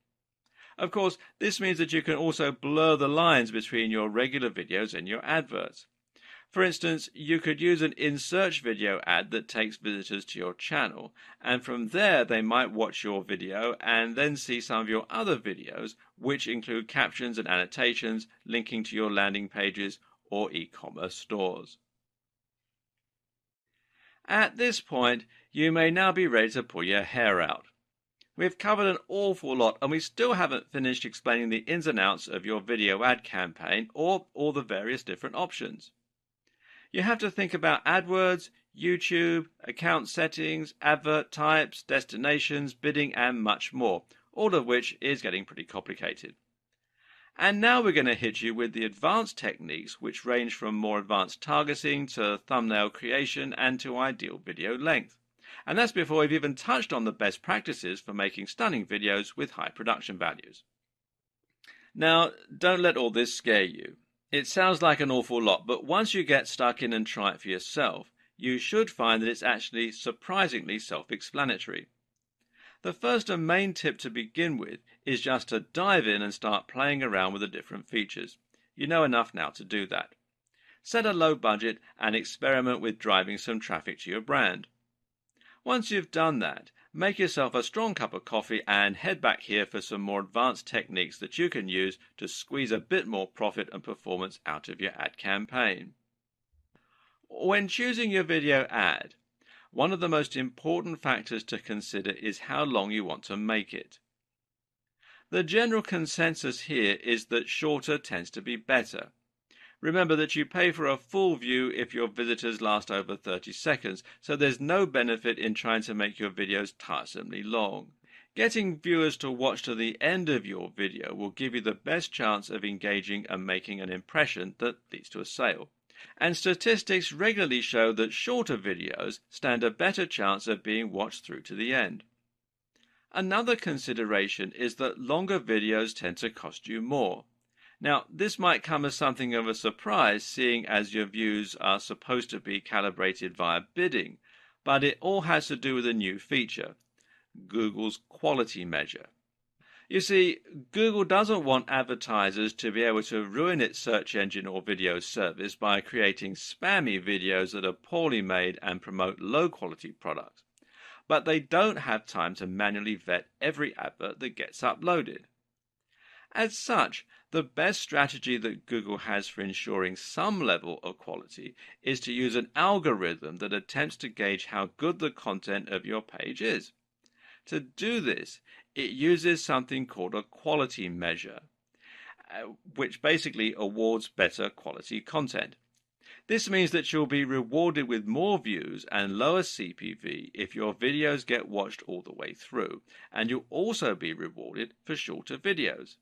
Of course, this means that you can also blur the lines between your regular videos and your adverts. For instance, you could use an in-search video ad that takes visitors to your channel, and from there they might watch your video and then see some of your other videos, which include captions and annotations linking to your landing pages or e-commerce stores. At this point, you may now be ready to pull your hair out. We've covered an awful lot, and we still haven't finished explaining the ins and outs of your video ad campaign or all the various different options. You have to think about AdWords, YouTube, account settings, advert types, destinations, bidding, and much more, all of which is getting pretty complicated. And now we're going to hit you with the advanced techniques, which range from more advanced targeting to thumbnail creation and to ideal video length. And that's before we've even touched on the best practices for making stunning videos with high production values. Now, don't let all this scare you. It sounds like an awful lot, but once you get stuck in and try it for yourself, you should find that it's actually surprisingly self-explanatory. The first and main tip to begin with is just to dive in and start playing around with the different features. You know enough now to do that. Set a low budget and experiment with driving some traffic to your brand. Once you've done that, make yourself a strong cup of coffee and head back here for some more advanced techniques that you can use to squeeze a bit more profit and performance out of your ad campaign. When choosing your video ad, one of the most important factors to consider is how long you want to make it. The general consensus here is that shorter tends to be better. Remember that you pay for a full view if your visitors last over 30 seconds, so there's no benefit in trying to make your videos tiresomely long. Getting viewers to watch to the end of your video will give you the best chance of engaging and making an impression that leads to a sale. And statistics regularly show that shorter videos stand a better chance of being watched through to the end. Another consideration is that longer videos tend to cost you more. Now, this might come as something of a surprise, seeing as your views are supposed to be calibrated via bidding, but it all has to do with a new feature, Google's quality measure. You see, Google doesn't want advertisers to be able to ruin its search engine or video service by creating spammy videos that are poorly made and promote low-quality products, but they don't have time to manually vet every advert that gets uploaded. As such, the best strategy that Google has for ensuring some level of quality is to use an algorithm that attempts to gauge how good the content of your page is. To do this, it uses something called a quality measure, which basically awards better quality content. This means that you'll be rewarded with more views and lower CPV if your videos get watched all the way through, and you'll also be rewarded for shorter videos.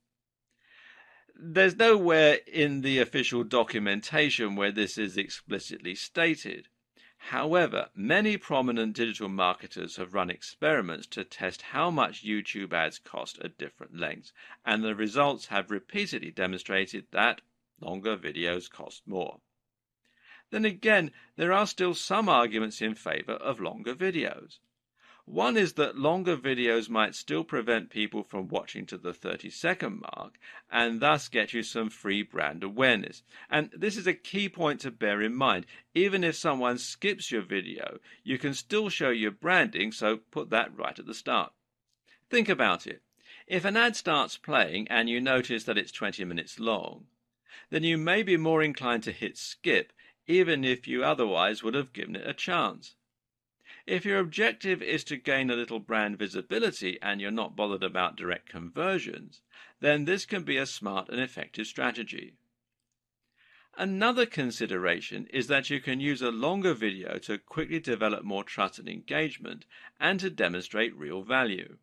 There's nowhere in the official documentation where this is explicitly stated. However, many prominent digital marketers have run experiments to test how much YouTube ads cost at different lengths, and the results have repeatedly demonstrated that longer videos cost more. Then again, there are still some arguments in favor of longer videos. One is that longer videos might still prevent people from watching to the 30-second mark and thus get you some free brand awareness. And this is a key point to bear in mind. Even if someone skips your video, you can still show your branding, so put that right at the start. Think about it. If an ad starts playing and you notice that it's 20 minutes long, then you may be more inclined to hit skip, even if you otherwise would have given it a chance. If your objective is to gain a little brand visibility and you're not bothered about direct conversions, then this can be a smart and effective strategy. Another consideration is that you can use a longer video to quickly develop more trust and engagement and to demonstrate real value.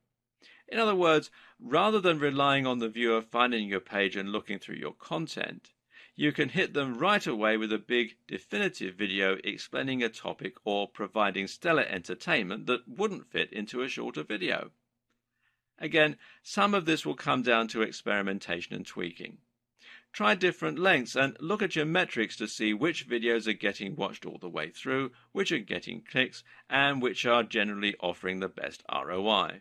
In other words, rather than relying on the viewer finding your page and looking through your content, you can hit them right away with a big, definitive video explaining a topic or providing stellar entertainment that wouldn't fit into a shorter video. Again, some of this will come down to experimentation and tweaking. Try different lengths and look at your metrics to see which videos are getting watched all the way through, which are getting clicks, and which are generally offering the best ROI.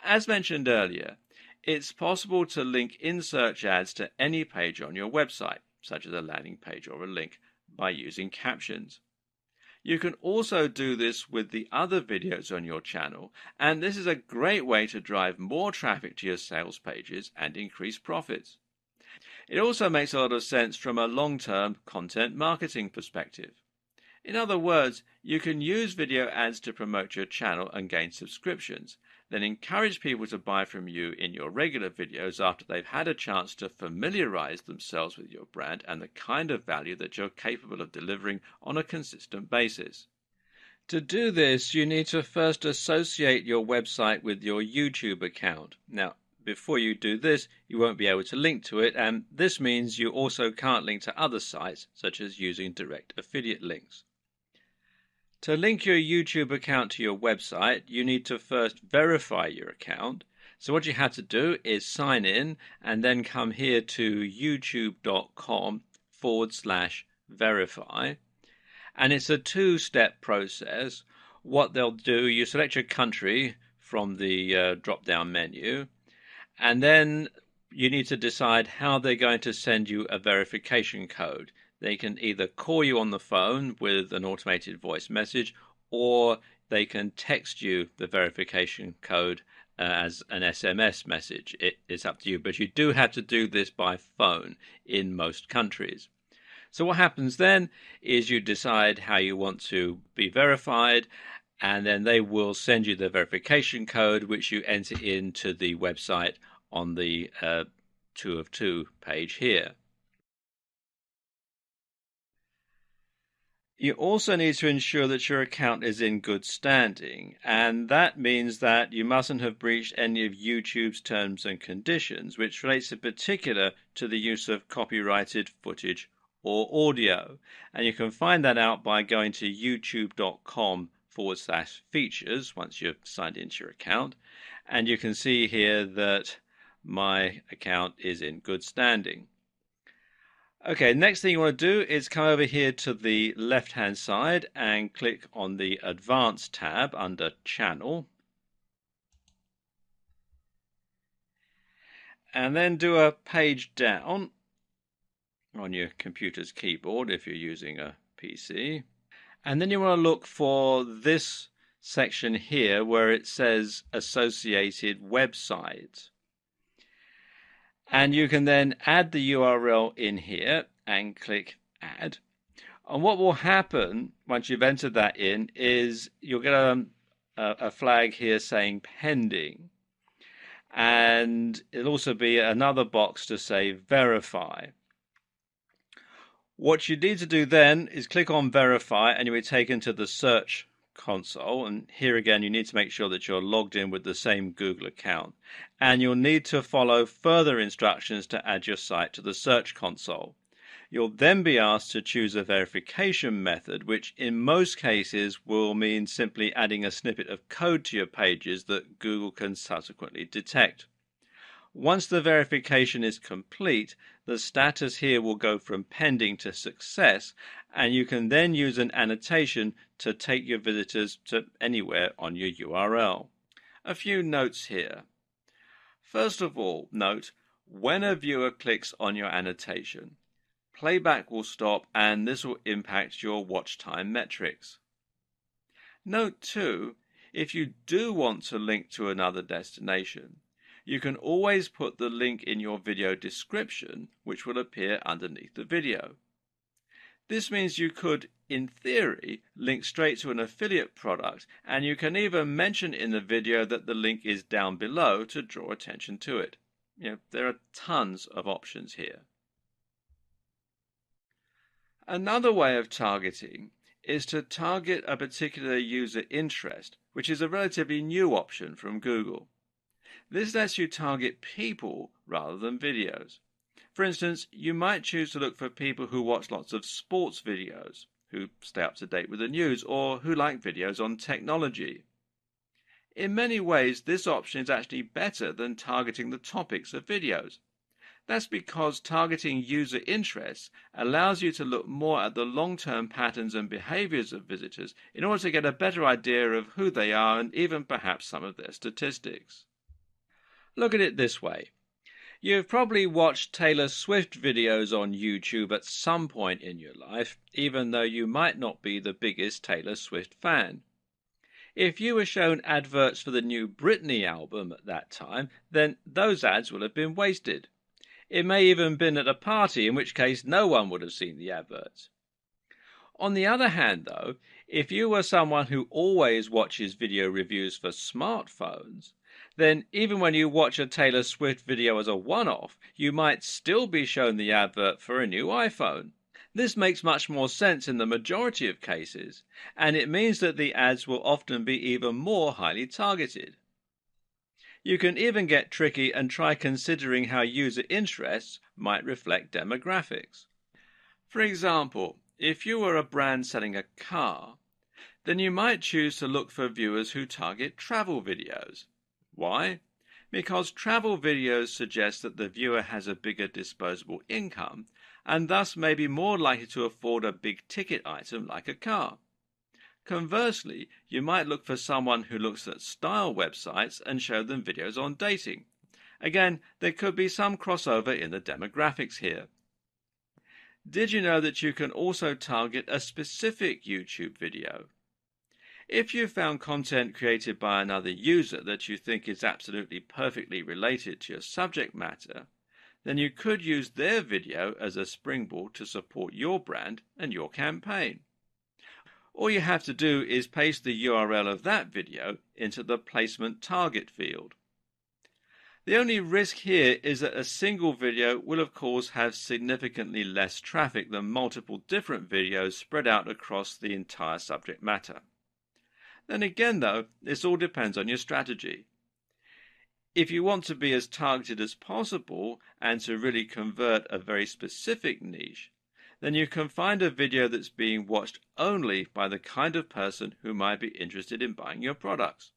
As mentioned earlier, it's possible to link in-search ads to any page on your website, such as a landing page or a link, by using captions. You can also do this with the other videos on your channel, and this is a great way to drive more traffic to your sales pages and increase profits. It also makes a lot of sense from a long-term content marketing perspective. In other words, you can use video ads to promote your channel and gain subscriptions, then encourage people to buy from you in your regular videos after they've had a chance to familiarize themselves with your brand and the kind of value that you're capable of delivering on a consistent basis. To do this, you need to first associate your website with your YouTube account. Now, before you do this, you won't be able to link to it, and this means you also can't link to other sites, such as using direct affiliate links. To link your YouTube account to your website, you need to first verify your account. So what you have to do is sign in and then come here to youtube.com/verify. And it's a two-step process. What they'll do, you select your country from the drop-down menu, and then you need to decide how they're going to send you a verification code. They can either call you on the phone with an automated voice message, or they can text you the verification code as an SMS message. It's up to you, but you do have to do this by phone in most countries. So what happens then is you decide how you want to be verified, and then they will send you the verification code, which you enter into the website on the 2 of 2 page here. You also need to ensure that your account is in good standing, and that means that you mustn't have breached any of YouTube's terms and conditions, which relates in particular to the use of copyrighted footage or audio. And you can find that out by going to youtube.com/features once you've signed into your account, and you can see here that my account is in good standing. Okay, next thing you want to do is come over here to the left-hand side and click on the Advanced tab under Channel. And then do a page down on your computer's keyboard if you're using a PC. And then you want to look for this section here where it says Associated Website. And you can then add the URL in here and click Add. And what will happen once you've entered that in is you'll get a flag here saying Pending. And it'll also be another box to say Verify. What you need to do then is click on Verify and you'll be taken to the search console, and here again you need to make sure that you're logged in with the same Google account, and you'll need to follow further instructions to add your site to the search console. You'll then be asked to choose a verification method, which in most cases will mean simply adding a snippet of code to your pages that Google can subsequently detect. Once the verification is complete, the status here will go from pending to success, and you can then use an annotation to take your visitors to anywhere on your URL. A few notes here. First of all, note, when a viewer clicks on your annotation, playback will stop and this will impact your watch time metrics. Note too, if you do want to link to another destination, you can always put the link in your video description, which will appear underneath the video. This means you could, in theory, link straight to an affiliate product, and you can even mention in the video that the link is down below to draw attention to it. There are tons of options here. Another way of targeting is to target a particular user interest, which is a relatively new option from Google. This lets you target people rather than videos. For instance, you might choose to look for people who watch lots of sports videos, who stay up to date with the news, or who like videos on technology. In many ways, this option is actually better than targeting the topics of videos. That's because targeting user interests allows you to look more at the long-term patterns and behaviors of visitors in order to get a better idea of who they are and even perhaps some of their statistics. Look at it this way. You've probably watched Taylor Swift videos on YouTube at some point in your life, even though you might not be the biggest Taylor Swift fan. If you were shown adverts for the new Britney album at that time, then those ads will have been wasted. It may even have been at a party, in which case no one would have seen the adverts. On the other hand, though, if you were someone who always watches video reviews for smartphones, then even when you watch a Taylor Swift video as a one-off, you might still be shown the advert for a new iPhone. This makes much more sense in the majority of cases, and it means that the ads will often be even more highly targeted. You can even get tricky and try considering how user interests might reflect demographics. For example, if you were a brand selling a car, then you might choose to look for viewers who target travel videos. Why? Because travel videos suggest that the viewer has a bigger disposable income and thus may be more likely to afford a big-ticket item like a car. Conversely, you might look for someone who looks at style websites and show them videos on dating. Again, there could be some crossover in the demographics here. Did you know that you can also target a specific YouTube video? If you found content created by another user that you think is absolutely perfectly related to your subject matter, then you could use their video as a springboard to support your brand and your campaign. All you have to do is paste the URL of that video into the placement target field. The only risk here is that a single video will of course have significantly less traffic than multiple different videos spread out across the entire subject matter. Then again though, this all depends on your strategy. If you want to be as targeted as possible and to really convert a very specific niche, then you can find a video that's being watched only by the kind of person who might be interested in buying your products.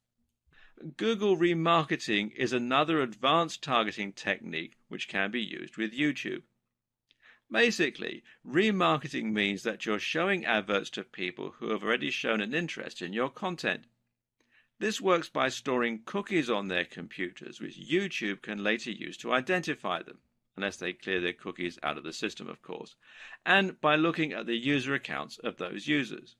Google remarketing is another advanced targeting technique which can be used with YouTube. Basically, remarketing means that you're showing adverts to people who have already shown an interest in your content. This works by storing cookies on their computers, which YouTube can later use to identify them, unless they clear their cookies out of the system, of course, and by looking at the user accounts of those users.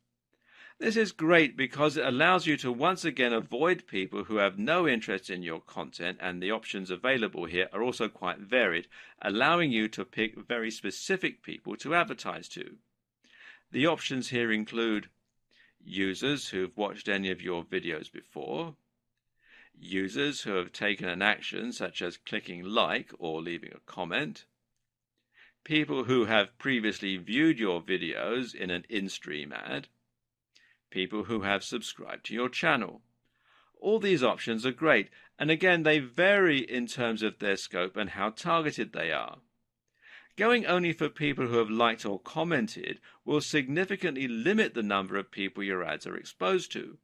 This is great because it allows you to once again avoid people who have no interest in your content, and the options available here are also quite varied, allowing you to pick very specific people to advertise to. The options here include users who've watched any of your videos before, users who have taken an action such as clicking like or leaving a comment, people who have previously viewed your videos in an in-stream ad, people who have subscribed to your channel. All these options are great, and again they vary in terms of their scope and how targeted they are. Going only for people who have liked or commented will significantly limit the number of people your ads are exposed to.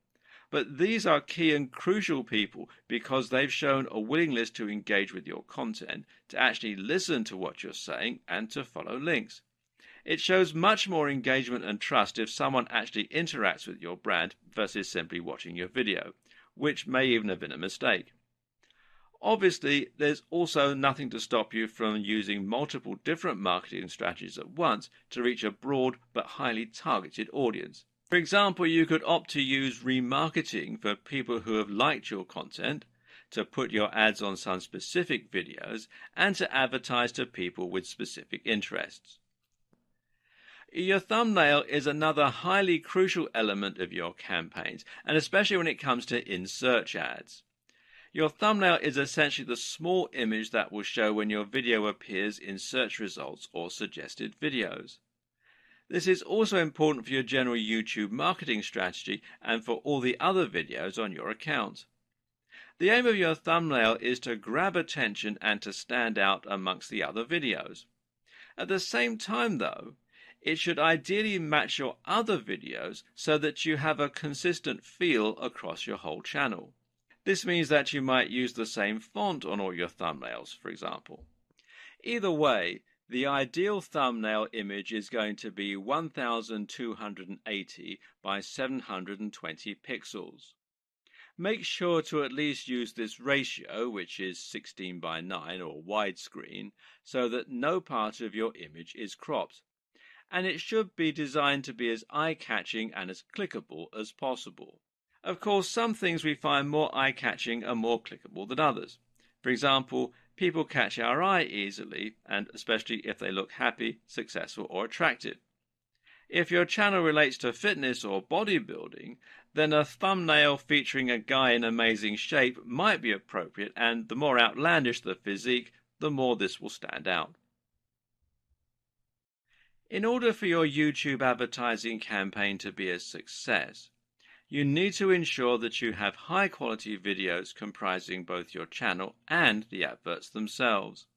But these are key and crucial people because they've shown a willingness to engage with your content, to actually listen to what you're saying, and to follow links. It shows much more engagement and trust if someone actually interacts with your brand versus simply watching your video, which may even have been a mistake. Obviously, there's also nothing to stop you from using multiple different marketing strategies at once to reach a broad but highly targeted audience. For example, you could opt to use remarketing for people who have liked your content, to put your ads on some specific videos, and to advertise to people with specific interests. Your thumbnail is another highly crucial element of your campaigns, and especially when it comes to in-search ads. Your thumbnail is essentially the small image that will show when your video appears in search results or suggested videos. This is also important for your general YouTube marketing strategy and for all the other videos on your account. The aim of your thumbnail is to grab attention and to stand out amongst the other videos. At the same time, though, it should ideally match your other videos so that you have a consistent feel across your whole channel. This means that you might use the same font on all your thumbnails, for example. Either way, the ideal thumbnail image is going to be 1280 by 720 pixels. Make sure to at least use this ratio, which is 16:9 or widescreen, so that no part of your image is cropped. And it should be designed to be as eye-catching and as clickable as possible. Of course, some things we find more eye-catching and more clickable than others. For example, people catch our eye easily, and especially if they look happy, successful, or attractive. If your channel relates to fitness or bodybuilding, then a thumbnail featuring a guy in amazing shape might be appropriate, and the more outlandish the physique, the more this will stand out. In order for your YouTube advertising campaign to be a success, you need to ensure that you have high-quality videos comprising both your channel and the adverts themselves.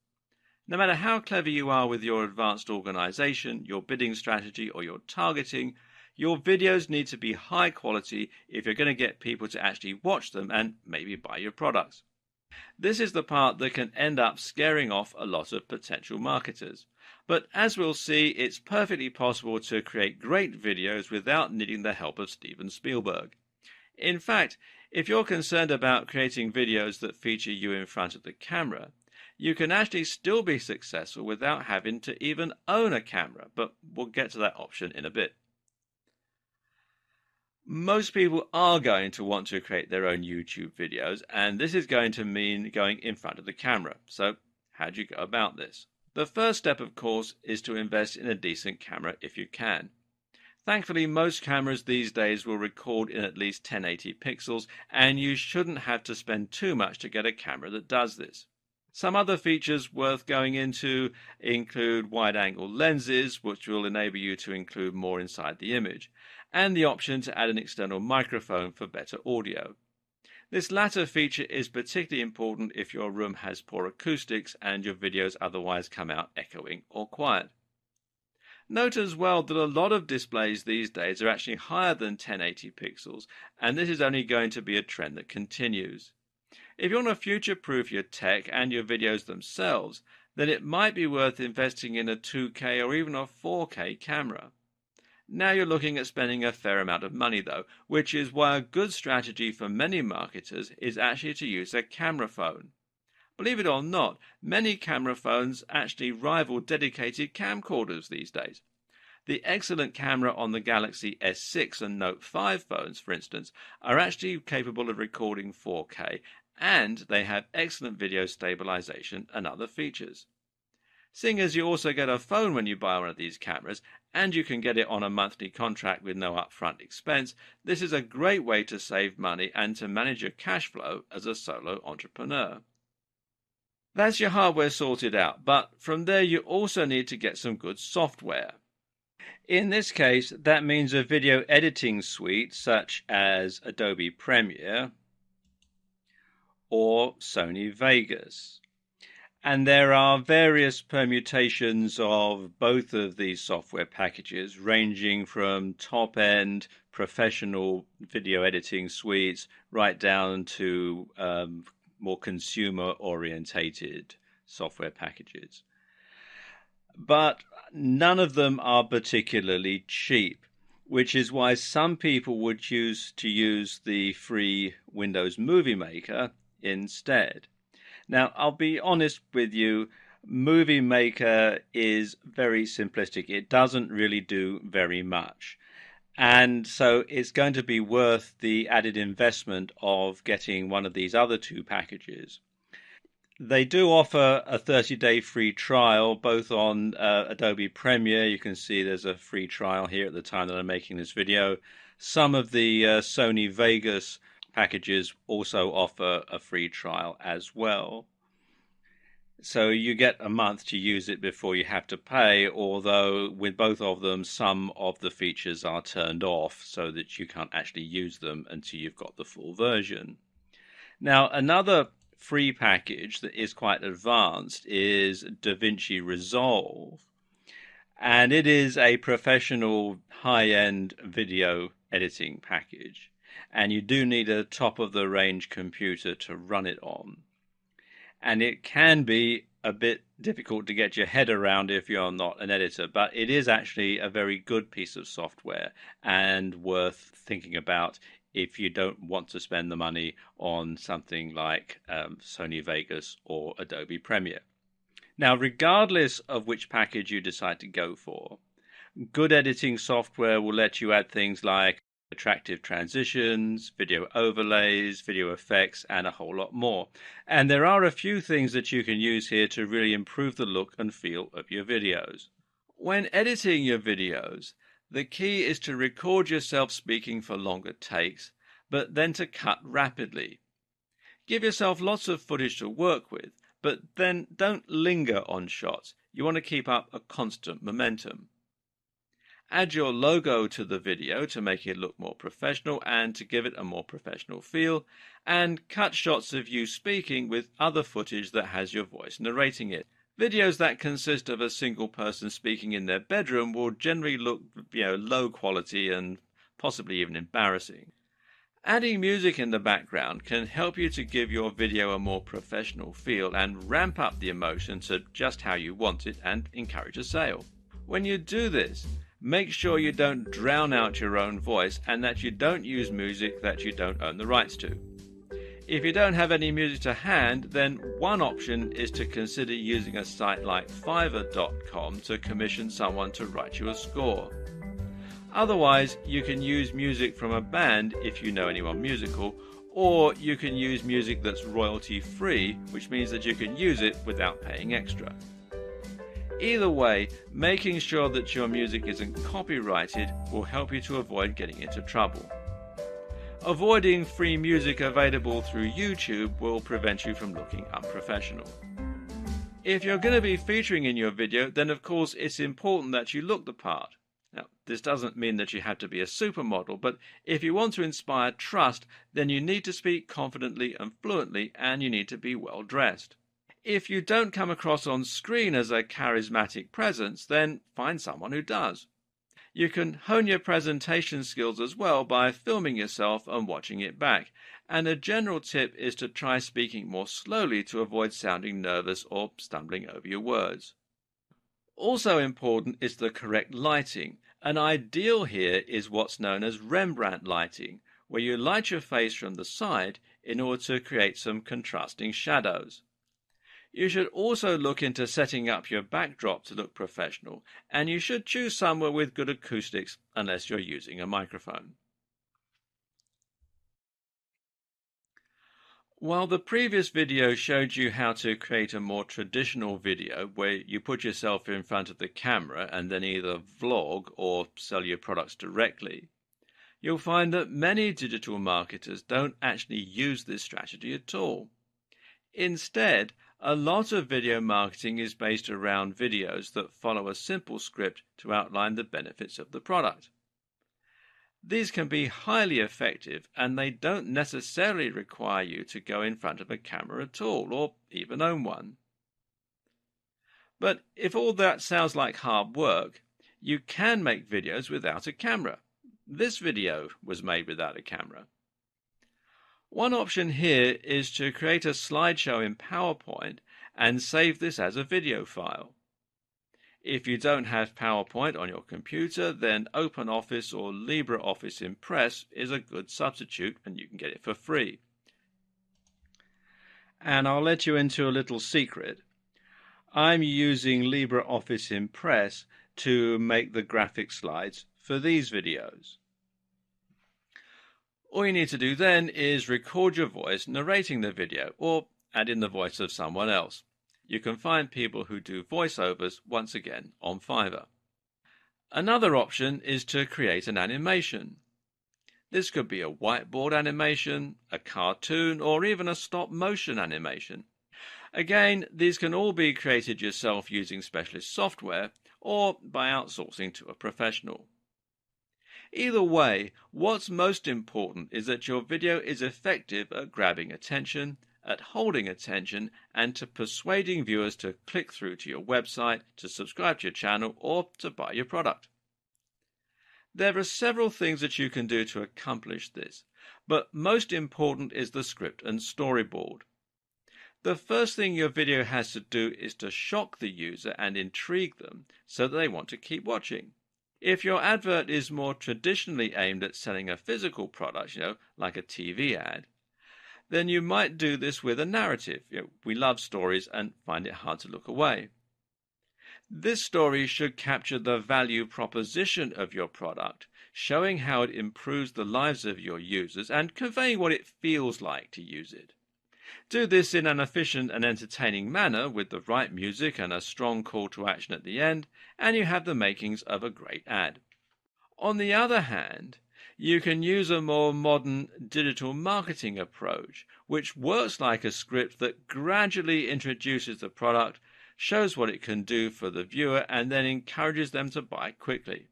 No matter how clever you are with your advanced organization, your bidding strategy, or your targeting, your videos need to be high quality if you're going to get people to actually watch them and maybe buy your products. This is the part that can end up scaring off a lot of potential marketers. But as we'll see, it's perfectly possible to create great videos without needing the help of Steven Spielberg. In fact, if you're concerned about creating videos that feature you in front of the camera, you can actually still be successful without having to even own a camera, but we'll get to that option in a bit. Most people are going to want to create their own YouTube videos, and this is going to mean going in front of the camera. So how do you go about this? The first step, of course, is to invest in a decent camera if you can. Thankfully, most cameras these days will record in at least 1080 pixels, and you shouldn't have to spend too much to get a camera that does this. Some other features worth going into include wide-angle lenses, which will enable you to include more inside the image, and the option to add an external microphone for better audio. This latter feature is particularly important if your room has poor acoustics and your videos otherwise come out echoing or quiet. Note as well that a lot of displays these days are actually higher than 1080 pixels, and this is only going to be a trend that continues. If you want to future-proof your tech and your videos themselves, then it might be worth investing in a 2K or even a 4K camera. Now you're looking at spending a fair amount of money though, which is why a good strategy for many marketers is actually to use a camera phone. Believe it or not, many camera phones actually rival dedicated camcorders these days. The excellent camera on the Galaxy S6 and Note 5 phones, for instance, are actually capable of recording 4K, and they have excellent video stabilization and other features. Seeing as you also get a phone when you buy one of these cameras, and you can get it on a monthly contract with no upfront expense, this is a great way to save money and to manage your cash flow as a solo entrepreneur. That's your hardware sorted out, but from there you also need to get some good software. In this case, that means a video editing suite such as Adobe Premiere or Sony Vegas. And there are various permutations of both of these software packages, ranging from top-end professional video editing suites right down to more consumer-orientated software packages. But none of them are particularly cheap, which is why some people would choose to use the free Windows Movie Maker instead. Now, I'll be honest with you, Movie Maker is very simplistic. It doesn't really do very much. And so it's going to be worth the added investment of getting one of these other two packages. They do offer a 30-day free trial, both on Adobe Premiere. You can see there's a free trial here at the time that I'm making this video. Some of the Sony Vegas packages also offer a free trial as well. So you get a month to use it before you have to pay, although with both of them, some of the features are turned off so that you can't actually use them until you've got the full version. Now, another free package that is quite advanced is DaVinci Resolve, and it is a professional high-end video editing package, and you do need a top-of-the-range computer to run it on. And it can be a bit difficult to get your head around if you're not an editor, but it is actually a very good piece of software and worth thinking about if you don't want to spend the money on something like Sony Vegas or Adobe Premiere. Now, regardless of which package you decide to go for, good editing software will let you add things like attractive transitions, video overlays, video effects, and a whole lot more. And there are a few things that you can use here to really improve the look and feel of your videos. When editing your videos, the key is to record yourself speaking for longer takes, but then to cut rapidly. Give yourself lots of footage to work with, but then don't linger on shots. You want to keep up a constant momentum. Add your logo to the video to make it look more professional and to give it a more professional feel, and cut shots of you speaking with other footage that has your voice narrating it. Videos that consist of a single person speaking in their bedroom will generally look, low quality and possibly even embarrassing. Adding music in the background can help you to give your video a more professional feel and ramp up the emotion to just how you want it and encourage a sale. When you do this, make sure you don't drown out your own voice and that you don't use music that you don't own the rights to. If you don't have any music to hand, then one option is to consider using a site like Fiverr.com to commission someone to write you a score. Otherwise, you can use music from a band if you know anyone musical, or you can use music that's royalty-free, which means that you can use it without paying extra. Either way, making sure that your music isn't copyrighted will help you to avoid getting into trouble. Avoiding free music available through YouTube will prevent you from looking unprofessional. If you're going to be featuring in your video, then of course it's important that you look the part. Now, this doesn't mean that you have to be a supermodel, but if you want to inspire trust, then you need to speak confidently and fluently, and you need to be well dressed. If you don't come across on screen as a charismatic presence, then find someone who does. You can hone your presentation skills as well by filming yourself and watching it back. And a general tip is to try speaking more slowly to avoid sounding nervous or stumbling over your words. Also important is the correct lighting. An ideal here is what's known as Rembrandt lighting, where you light your face from the side in order to create some contrasting shadows. You should also look into setting up your backdrop to look professional, and you should choose somewhere with good acoustics unless you're using a microphone. While the previous video showed you how to create a more traditional video where you put yourself in front of the camera and then either vlog or sell your products directly, you'll find that many digital marketers don't actually use this strategy at all. Instead, a lot of video marketing is based around videos that follow a simple script to outline the benefits of the product. These can be highly effective, and they don't necessarily require you to go in front of a camera at all, or even own one. But if all that sounds like hard work, you can make videos without a camera. This video was made without a camera. One option here is to create a slideshow in PowerPoint and save this as a video file. If you don't have PowerPoint on your computer, then OpenOffice or LibreOffice Impress is a good substitute, and you can get it for free. And I'll let you into a little secret. I'm using LibreOffice Impress to make the graphic slides for these videos. All you need to do then is record your voice narrating the video, or add in the voice of someone else. You can find people who do voiceovers once again on Fiverr. Another option is to create an animation. This could be a whiteboard animation, a cartoon, or even a stop-motion animation. Again, these can all be created yourself using specialist software or by outsourcing to a professional. Either way, what's most important is that your video is effective at grabbing attention, at holding attention, and to persuading viewers to click through to your website, to subscribe to your channel, or to buy your product. There are several things that you can do to accomplish this, but most important is the script and storyboard. The first thing your video has to do is to shock the user and intrigue them so that they want to keep watching. If your advert is more traditionally aimed at selling a physical product, like a TV ad, then you might do this with a narrative. We love stories and find it hard to look away. This story should capture the value proposition of your product, showing how it improves the lives of your users and conveying what it feels like to use it. Do this in an efficient and entertaining manner with the right music and a strong call to action at the end, and you have the makings of a great ad. On the other hand, you can use a more modern digital marketing approach, which works like a script that gradually introduces the product, shows what it can do for the viewer, and then encourages them to buy quickly.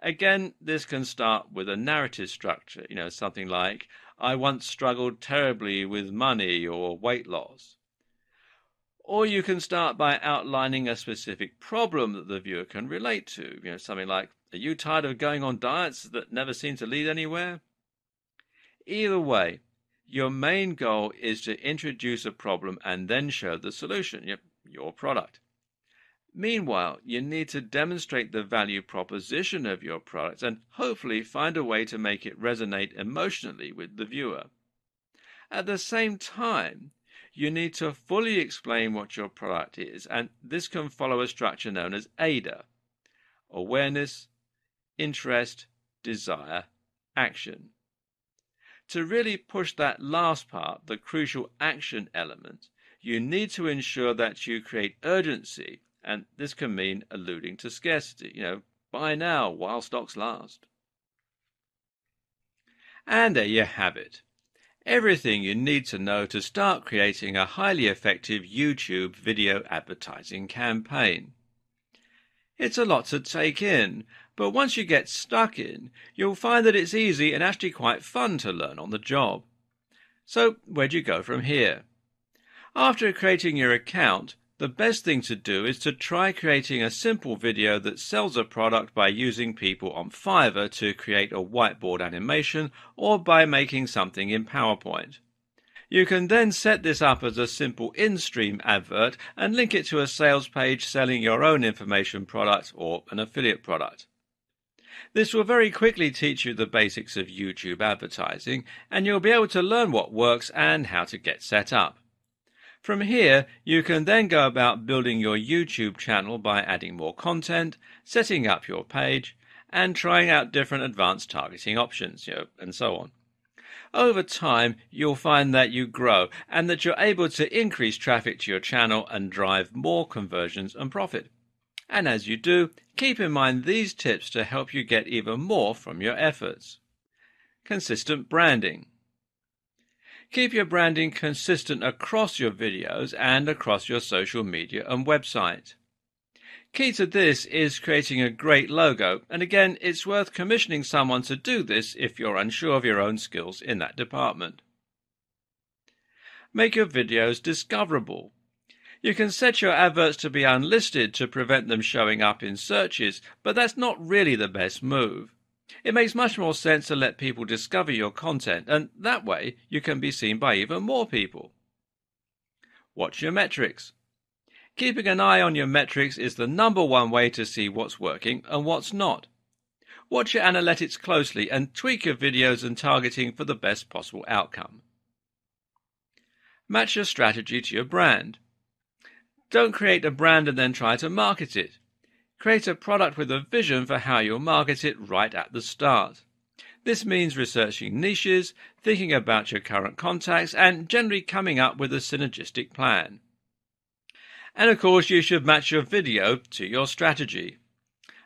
Again, this can start with a narrative structure, something like, I once struggled terribly with money or weight loss. Or you can start by outlining a specific problem that the viewer can relate to, something like, are you tired of going on diets that never seem to lead anywhere? Either way, your main goal is to introduce a problem and then show the solution, your product. Meanwhile, you need to demonstrate the value proposition of your product and hopefully find a way to make it resonate emotionally with the viewer. At the same time, you need to fully explain what your product is, and this can follow a structure known as AIDA: awareness, interest, desire, action. To really push that last part, the crucial action element, you need to ensure that you create urgency, and this can mean alluding to scarcity, buy now while stocks last. And there you have it. Everything you need to know to start creating a highly effective YouTube video advertising campaign. It's a lot to take in, but once you get stuck in, you'll find that it's easy and actually quite fun to learn on the job. So, where do you go from here? After creating your account, the best thing to do is to try creating a simple video that sells a product by using people on Fiverr to create a whiteboard animation or by making something in PowerPoint. You can then set this up as a simple in-stream advert and link it to a sales page selling your own information product or an affiliate product. This will very quickly teach you the basics of YouTube advertising, and you'll be able to learn what works and how to get set up. From here, you can then go about building your YouTube channel by adding more content, setting up your page, and trying out different advanced targeting options, and so on. Over time, you'll find that you grow and that you're able to increase traffic to your channel and drive more conversions and profit. And as you do, keep in mind these tips to help you get even more from your efforts. Consistent branding. Keep your branding consistent across your videos and across your social media and website. Key to this is creating a great logo, and again, it's worth commissioning someone to do this if you're unsure of your own skills in that department. Make your videos discoverable. You can set your adverts to be unlisted to prevent them showing up in searches, but that's not really the best move. It makes much more sense to let people discover your content, and that way you can be seen by even more people. Watch your metrics. Keeping an eye on your metrics is the number one way to see what's working and what's not. Watch your analytics closely and tweak your videos and targeting for the best possible outcome. Match your strategy to your brand. Don't create a brand and then try to market it. Create a product with a vision for how you'll market it right at the start. This means researching niches, thinking about your current contacts, and generally coming up with a synergistic plan. And of course, you should match your video to your strategy.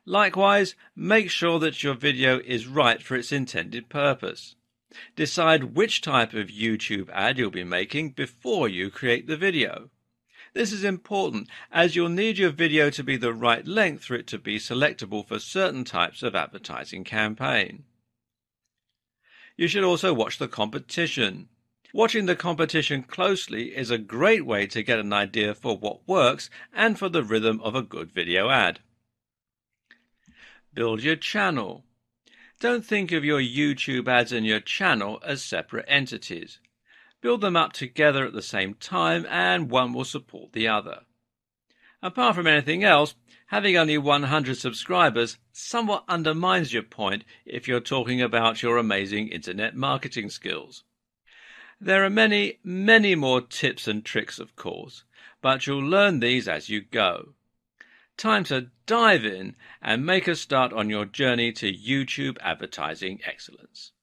Likewise, make sure that your video is right for its intended purpose. Decide which type of YouTube ad you'll be making before you create the video. This is important, as you'll need your video to be the right length for it to be selectable for certain types of advertising campaign. You should also watch the competition. Watching the competition closely is a great way to get an idea for what works and for the rhythm of a good video ad. Build your channel. Don't think of your YouTube ads and your channel as separate entities. Build them up together at the same time, and one will support the other. Apart from anything else, having only 100 subscribers somewhat undermines your point if you're talking about your amazing internet marketing skills. There are many, many more tips and tricks, of course, but you'll learn these as you go. Time to dive in and make a start on your journey to YouTube advertising excellence.